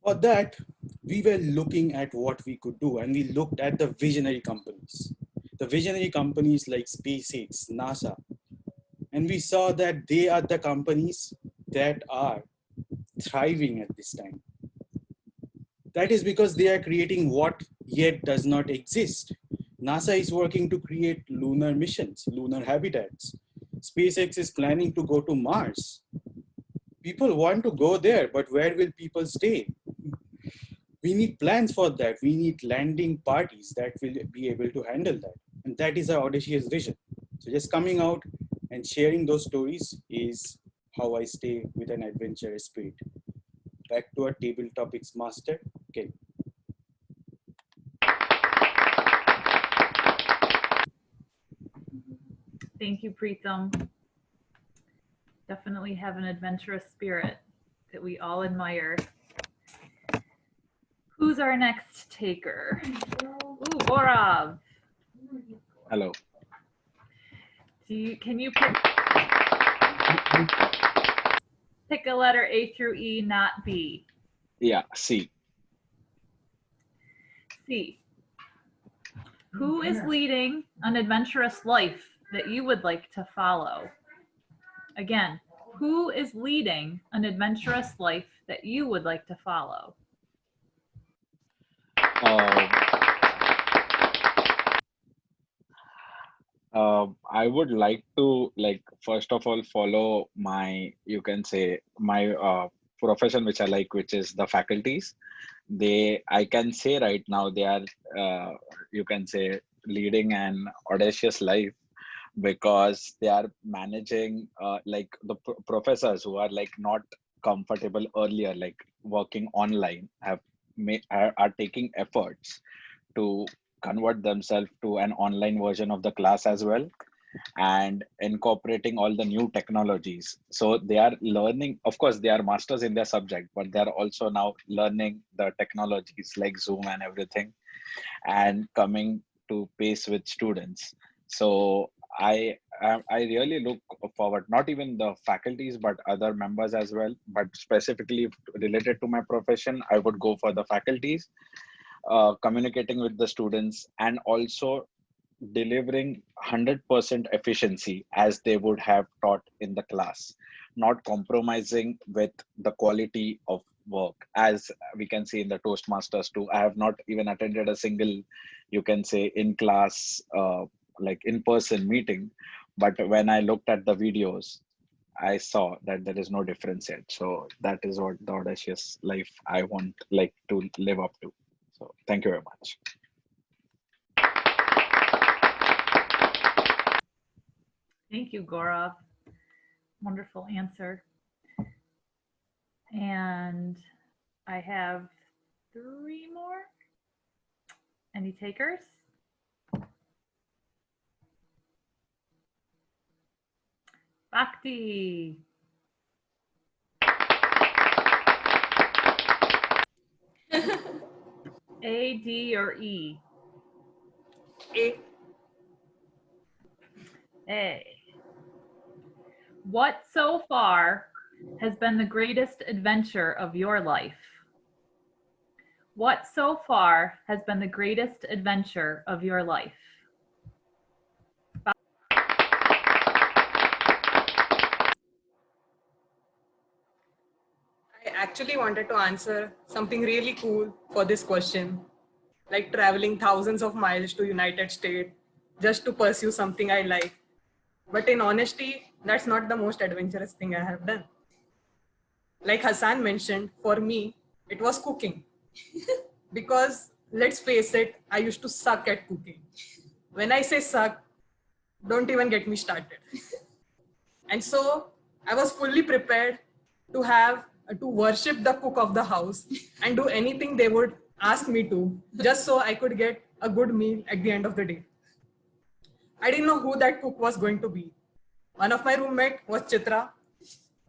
Speaker 12: For that, we were looking at what we could do, and we looked at the visionary companies. The visionary companies like SpaceX, NASA, and we saw that they are the companies that are thriving at this time. That is because they are creating what yet does not exist. NASA is working to create lunar missions, lunar habitats. SpaceX is planning to go to Mars. People want to go there, but where will people stay? We need plans for that. We need landing parties that will be able to handle that. And that is our audacious vision. So just coming out and sharing those stories is how I stay with an adventurous spirit. Back to our table topics master, Ken.
Speaker 17: Thank you, Preetham. Definitely have an adventurous spirit that we all admire. Who's our next taker? Ooh, Gaurav.
Speaker 9: Hello.
Speaker 17: Can you pick a letter A through E, not B?
Speaker 9: Yeah, C.
Speaker 17: C. Who is leading an adventurous life that you would like to follow? Again, who is leading an adventurous life that you would like to follow?
Speaker 9: I would like to, like, first of all, follow my, you can say, my profession, which I like, which is the faculties. I can say right now, they are, you can say, leading an audacious life because they are managing, like, the professors who are like not comfortable earlier, like working online, are taking efforts to convert themselves to an online version of the class as well, and incorporating all the new technologies. So they are learning, of course they are masters in their subject, but they are also now learning the technologies like Zoom and everything, and coming to pace with students. So I really look forward, not even the faculties but other members as well, but specifically related to my profession, I would go for the faculties, communicating with the students, and also delivering 100% efficiency as they would have taught in the class, not compromising with the quality of work. As we can see in the Toastmasters too, I have not even attended a single, you can say, in class, like in-person meeting, but when I looked at the videos, I saw that there is no difference yet. So that is what the audacious life I want, like, to live up to. So thank you very much.
Speaker 17: Thank you, Gaurav. Wonderful answer. And I have 3 more. Any takers? Bhakti. A, D, or E?
Speaker 8: A.
Speaker 17: A. What so far has been the greatest adventure of your life? What so far has been the greatest adventure of your life?
Speaker 8: I actually wanted to answer something really cool for this question, like traveling thousands of miles to United States just to pursue something I like. But in honesty, that's not the most adventurous thing I have done. Like Hassan mentioned, for me, it was cooking. Because let's face it, I used to suck at cooking. When I say suck, don't even get me started. And so I was fully prepared to worship the cook of the house and do anything they would ask me to, just so I could get a good meal at the end of the day. I didn't know who that cook was going to be. One of my roommate was Chitra.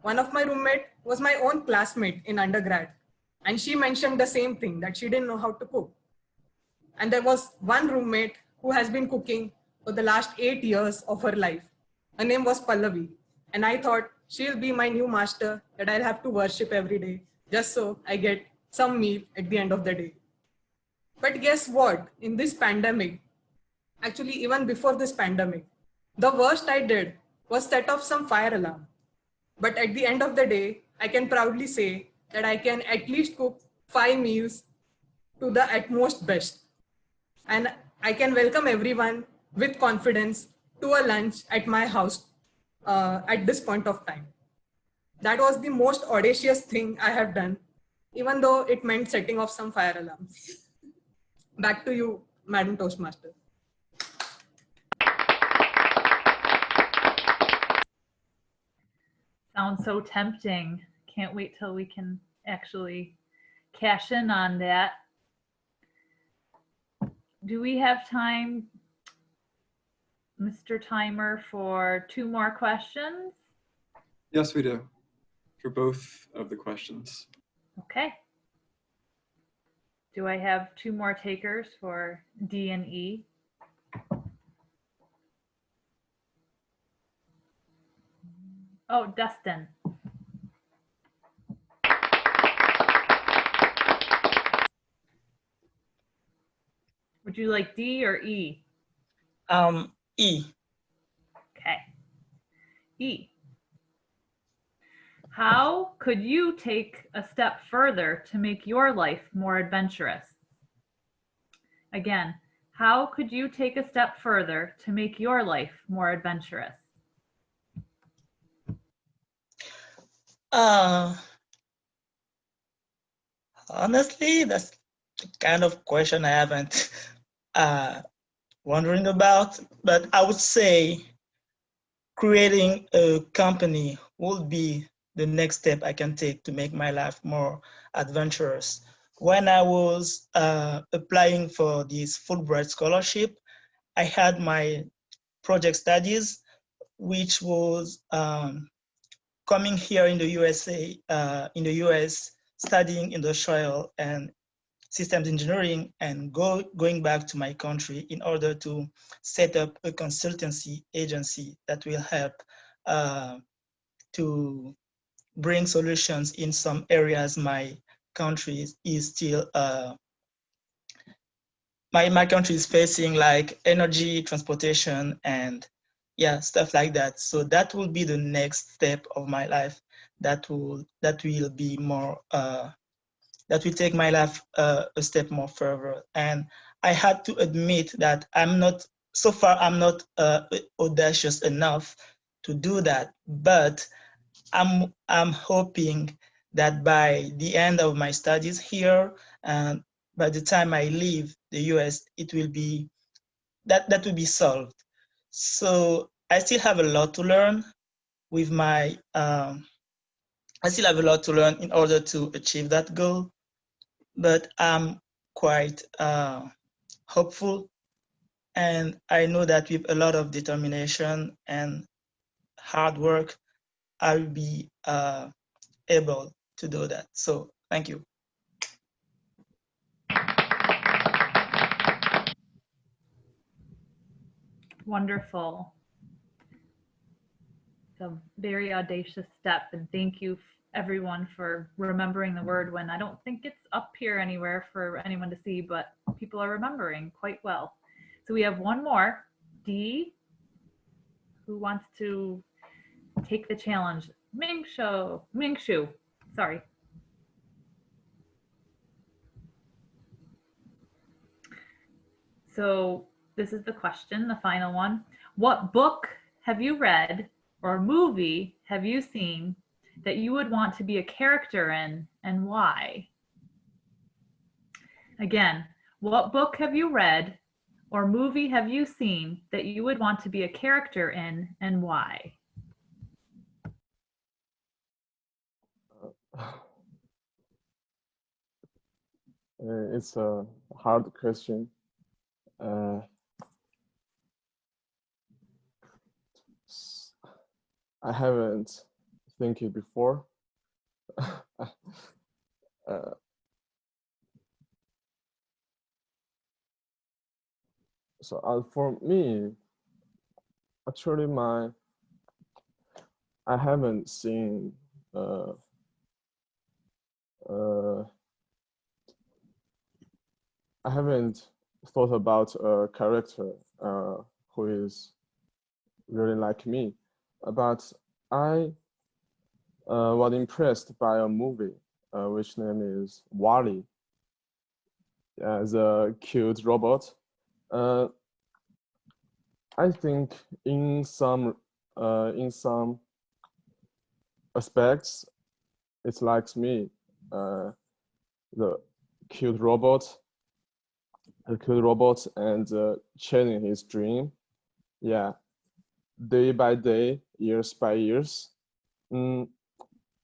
Speaker 8: One of my roommate was my own classmate in undergrad. And she mentioned the same thing, that she didn't know how to cook. And there was one roommate who has been cooking for the last 8 years of her life. Her name was Pallavi. And I thought she'll be my new master that I'll have to worship every day, just so I get some meal at the end of the day. But guess what? In this pandemic, actually even before this pandemic, the worst I did was set off some fire alarm. But at the end of the day, I can proudly say that I can at least cook 5 meals to the utmost best. And I can welcome everyone with confidence to a lunch at my house at this point of time. That was the most audacious thing I have done, even though it meant setting off some fire alarms. Back to you, Madam Toastmaster.
Speaker 17: Sounds so tempting. Can't wait till we can actually cash in on that. Do we have time, Mr. Timer, for 2 more questions?
Speaker 3: Yes, we do, for both of the questions.
Speaker 17: Okay. Do I have 2 more takers for D and E? Oh, Dustin. Would you like D or E?
Speaker 7: E.
Speaker 17: Okay. E. How could you take a step further to make your life more adventurous? Again, how could you take a step further to make your life more adventurous?
Speaker 7: Honestly, that's the kind of question I haven't wondering about, but I would say creating a company would be the next step I can take to make my life more adventurous. When I was applying for this Fulbright scholarship, I had my project studies, which was coming here in the USA, in the US, studying industrial and systems engineering, and going back to my country in order to set up a consultancy agency that will help to bring solutions in some areas my country is still my country is facing, like energy, transportation, and yeah, stuff like that. So that will be the next step of my life that will be more that will take my life a step more further. And I had to admit that I'm not audacious enough to do that, but I'm hoping that by the end of my studies here, and by the time I leave the US, it will be that will be solved. So I still have a lot to learn with my I still have a lot to learn in order to achieve that goal, but I'm quite hopeful, and I know that with a lot of determination and hard work, I'll be able to do that. So thank you.
Speaker 17: Wonderful. It's a very audacious step, and thank you everyone for remembering the word when I don't think it's up here anywhere for anyone to see, but people are remembering quite well. So we have 1 more. D, who wants to take the challenge? Mingshu, sorry. So this is the question, the final one. What book have you read or movie have you seen that you would want to be a character in, and why? Again, what book have you read or movie have you seen that you would want to be a character in, and why?
Speaker 6: It's a hard question. I haven't think it before. So for me, actually, I haven't seen I haven't thought about a character who is really like me, but I was impressed by a movie which name is Wall-E, as a cute robot. I think in some aspects, it's like me, the cute robot, and chasing his dream. Yeah, day by day, years by years.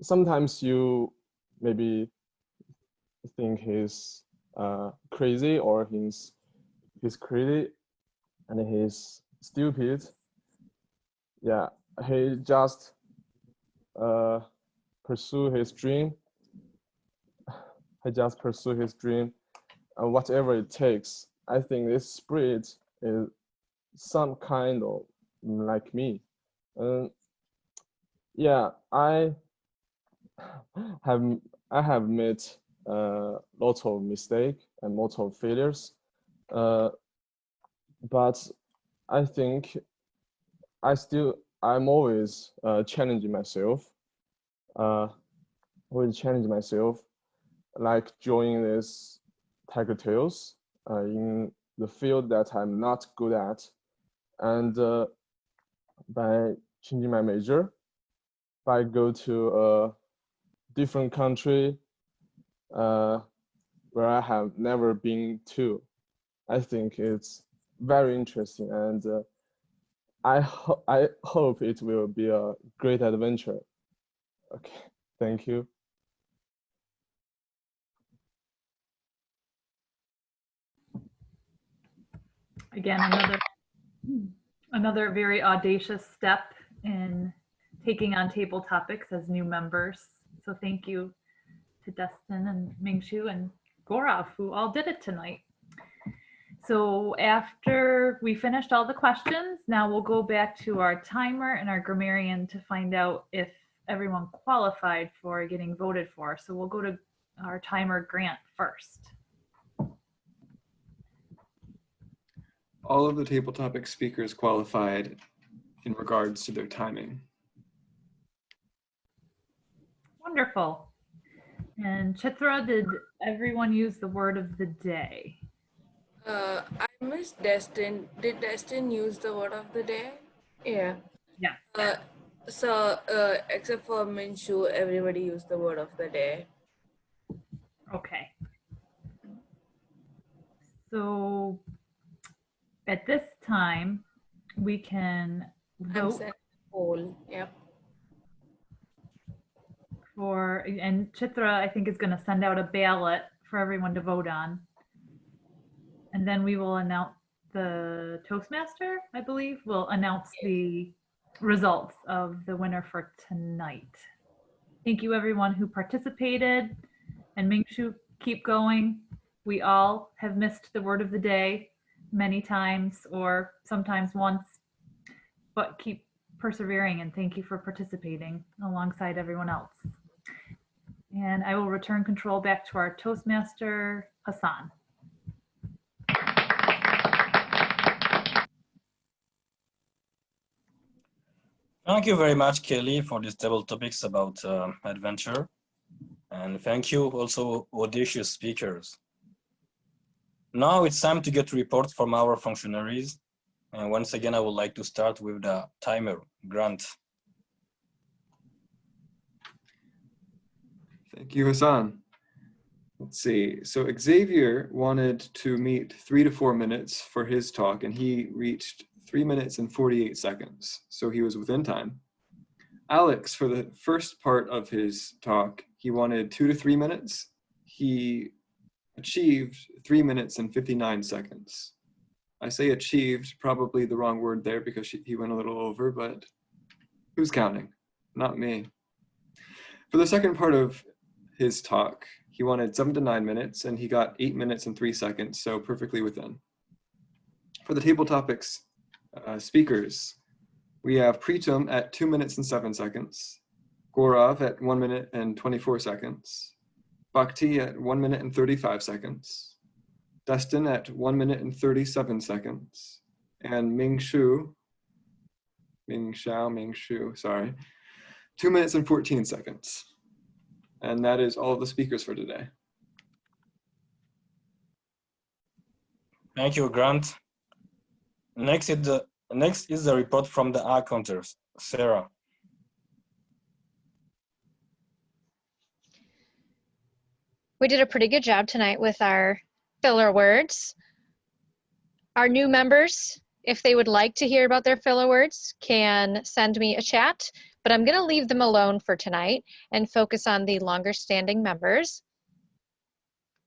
Speaker 6: Sometimes you maybe think he's crazy, or he's crazy and he's stupid. Yeah, he just pursue his dream. Whatever it takes. I think this spirit is some kind of like me. Yeah, I have made lots of mistakes and lots of failures, but I think I'm always challenging myself. Like joining this Tigertales in the field that I'm not good at, and by changing my major, by go to a different country where I have never been to. I think it's very interesting, and I hope it will be a great adventure. Okay, thank you.
Speaker 17: Again, another very audacious step in taking on table topics as new members. So thank you to Destin and Mingshu and Gaurav, who all did it tonight. So after we finished all the questions, now we'll go back to our timer and our grammarian to find out if everyone qualified for getting voted for. So we'll go to our timer, Grant, first.
Speaker 3: All of the table topic speakers qualified in regards to their timing.
Speaker 17: Wonderful. And Chitra, did everyone use the word of the day?
Speaker 5: I missed Destin. Did Destin use the word of the day? Yeah.
Speaker 17: Yeah.
Speaker 5: So except for Minshu, everybody used the word of the day.
Speaker 17: Okay. So at this time, we can vote
Speaker 5: poll. Yep.
Speaker 17: And Chitra, I think, is going to send out a ballot for everyone to vote on. And then we will announce the Toastmaster, I believe, will announce the results of the winner for tonight. Thank you, everyone who participated. And Mingshu, keep going. We all have missed the word of the day many times, or sometimes once, but keep persevering, and thank you for participating alongside everyone else. And I will return control back to our Toastmaster, Hassan.
Speaker 2: Thank you very much, Kelly, for these table topics about adventure. And thank you also, audacious speakers. Now it's time to get reports from our functionaries. And once again, I would like to start with the timer, Grant.
Speaker 3: Thank you, Hassan. Let's see. So Xavier wanted to meet 3 to 4 minutes for his talk, and he reached 3 minutes and 48 seconds. So he was within time. Alex, for the first part of his talk, he wanted 2 to 3 minutes. He achieved 3 minutes and 59 seconds. I say achieved, probably the wrong word there because he went a little over, but who's counting? Not me. For the second part of his talk, he wanted 7 to 9 minutes, and he got 8 minutes and 3 seconds, so perfectly within. For the table topics speakers, we have Pritam at 2 minutes and 7 seconds, Gaurav at 1 minute and 24 seconds, Bhakti at 1 minute and 35 seconds, Destin at 1 minute and 37 seconds. And Ming Xiao, sorry, 2 minutes and 14 seconds. And that is all of the speakers for today.
Speaker 2: Thank you, Grant. Next is the report from the accounters. Sarah.
Speaker 4: We did a pretty good job tonight with our filler words. Our new members, if they would like to hear about their filler words, can send me a chat, but I'm gonna leave them alone for tonight and focus on the longer standing members.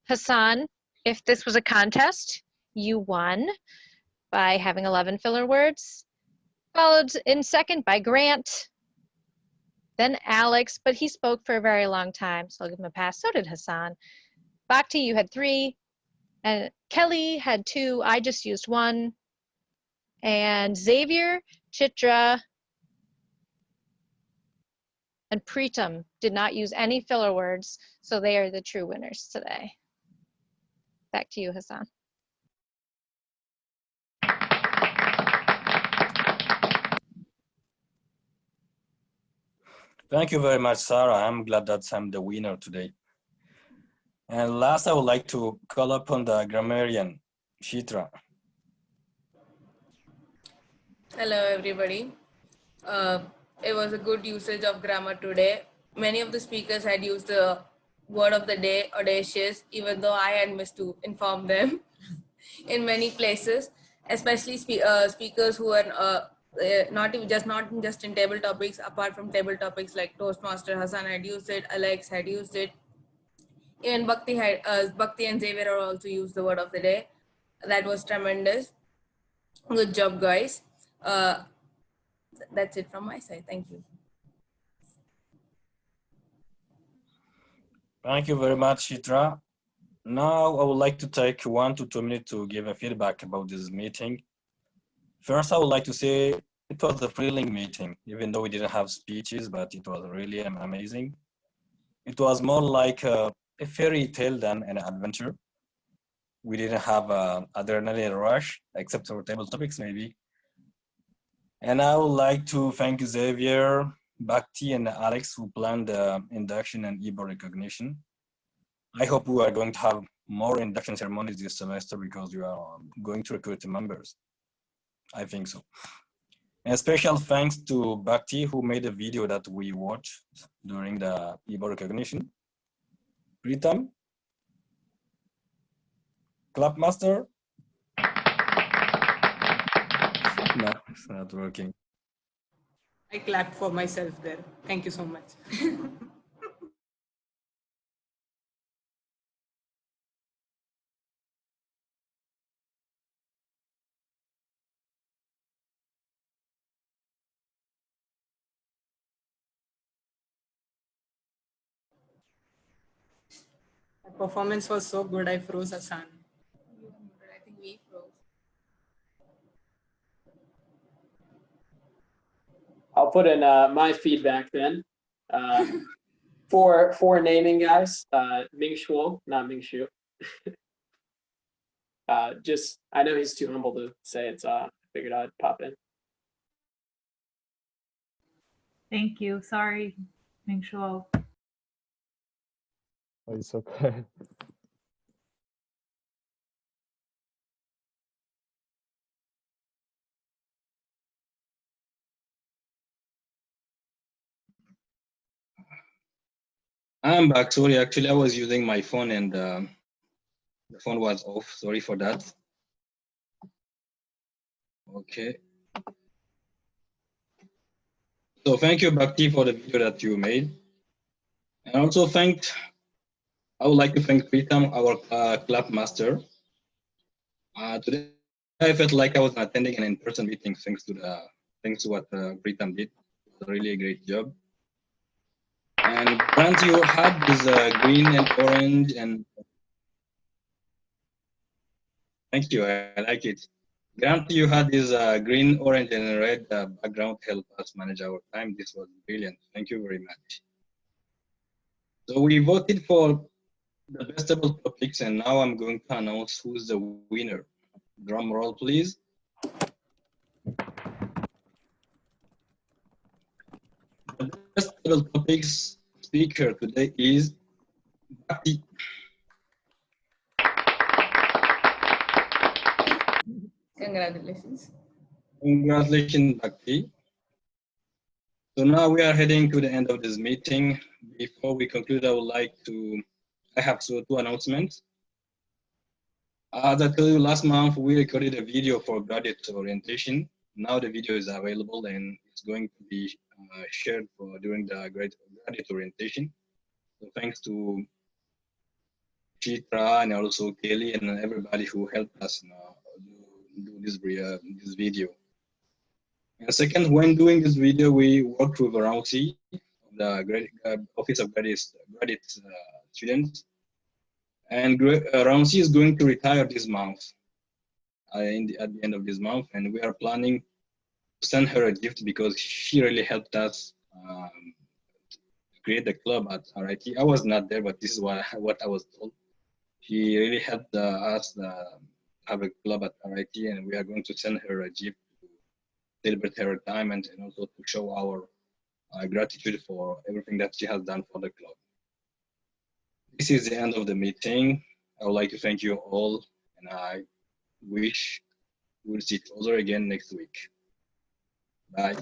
Speaker 4: Hassan, if this was a contest, you won by having 11 filler words, followed in second by Grant, then Alex, but he spoke for a very long time, so I'll give him a pass. So did Hassan. Bhakti, you had 3, and Kelly had 2. I just used 1. And Xavier, Chitra, and Preetam did not use any filler words, so they are the true winners today. Back to you, Hassan.
Speaker 2: Thank you very much, Sarah. I'm glad that I'm the winner today. And last, I would like to call upon the grammarian, Chitra.
Speaker 5: Hello, everybody. It was a good usage of grammar today. Many of the speakers had used the word of the day, audacious, even though I had missed to inform them in many places, especially speakers who are not just in table topics, apart from table topics like Toastmaster. Hassan had used it, Alex had used it, and Bhakti and Xavier are also used the word of the day. That was tremendous. Good job, guys. That's it from my side. Thank you.
Speaker 2: Thank you very much, Chitra. Now, I would like to take 1 to 2 minutes to give a feedback about this meeting. First, I would like to say it was a thrilling meeting, even though we didn't have speeches, but it was really amazing. It was more like a fairy tale than an adventure. We didn't have an adrenaline rush, except for table topics, maybe. And I would like to thank Xavier, Bhakti, and Alex who planned the induction and EBO recognition. I hope we are going to have more induction ceremonies this semester because we are going to recruit members. I think so. And special thanks to Bhakti who made a video that we watched during the EBO recognition. Pritam, Clapmaster. No, it's not working.
Speaker 8: I clapped for myself there. Thank you so much. The performance was so good, I froze Hassan.
Speaker 5: I think we froze.
Speaker 10: I'll put in my feedback then. For naming guys, Ming Shuo, not Ming Shu. Just, I know he's too humble to say it, so I figured I'd pop in.
Speaker 17: Thank you. Sorry, Ming Shuo.
Speaker 6: It's okay.
Speaker 18: I'm back. Sorry, actually, I was using my phone and the phone was off. Sorry for that. Okay. So thank you, Bhakti, for the video that you made. And also I would like to thank Pritam, our club master. Today, I felt like I was attending an in-person meeting thanks to what Pritam did. It was really a great job. And Grant, you had this green and orange, and thank you, I like it. Grant, you had this green, orange, and red background to help us manage our time. This was brilliant. Thank you very much. So we voted for the bestable topics, and now I'm going to announce who's the winner. Drum roll, please. The bestable topics speaker today is Bhakti.
Speaker 5: Congratulations.
Speaker 18: Congratulations, Bhakti. So now we are heading to the end of this meeting. Before we conclude, I have two announcements. As I told you last month, we recorded a video for graduate orientation. Now the video is available and it's going to be shared during the graduate orientation. So thanks to Chitra and also Kelly and everybody who helped us do this video. And second, when doing this video, we worked with Ramsey, the Office of Graduate Students. And Ramsey is going to retire this month, at the end of this month, and we are planning to send her a gift because she really helped us create the club at RIT. I was not there, but this is what I was told. She really helped us have a club at RIT, and we are going to send her a gift to celebrate her retirement and also to show our gratitude for everything that she has done for the club. This is the end of the meeting. I would like to thank you all, and I wish we'll see each other again next week. Bye.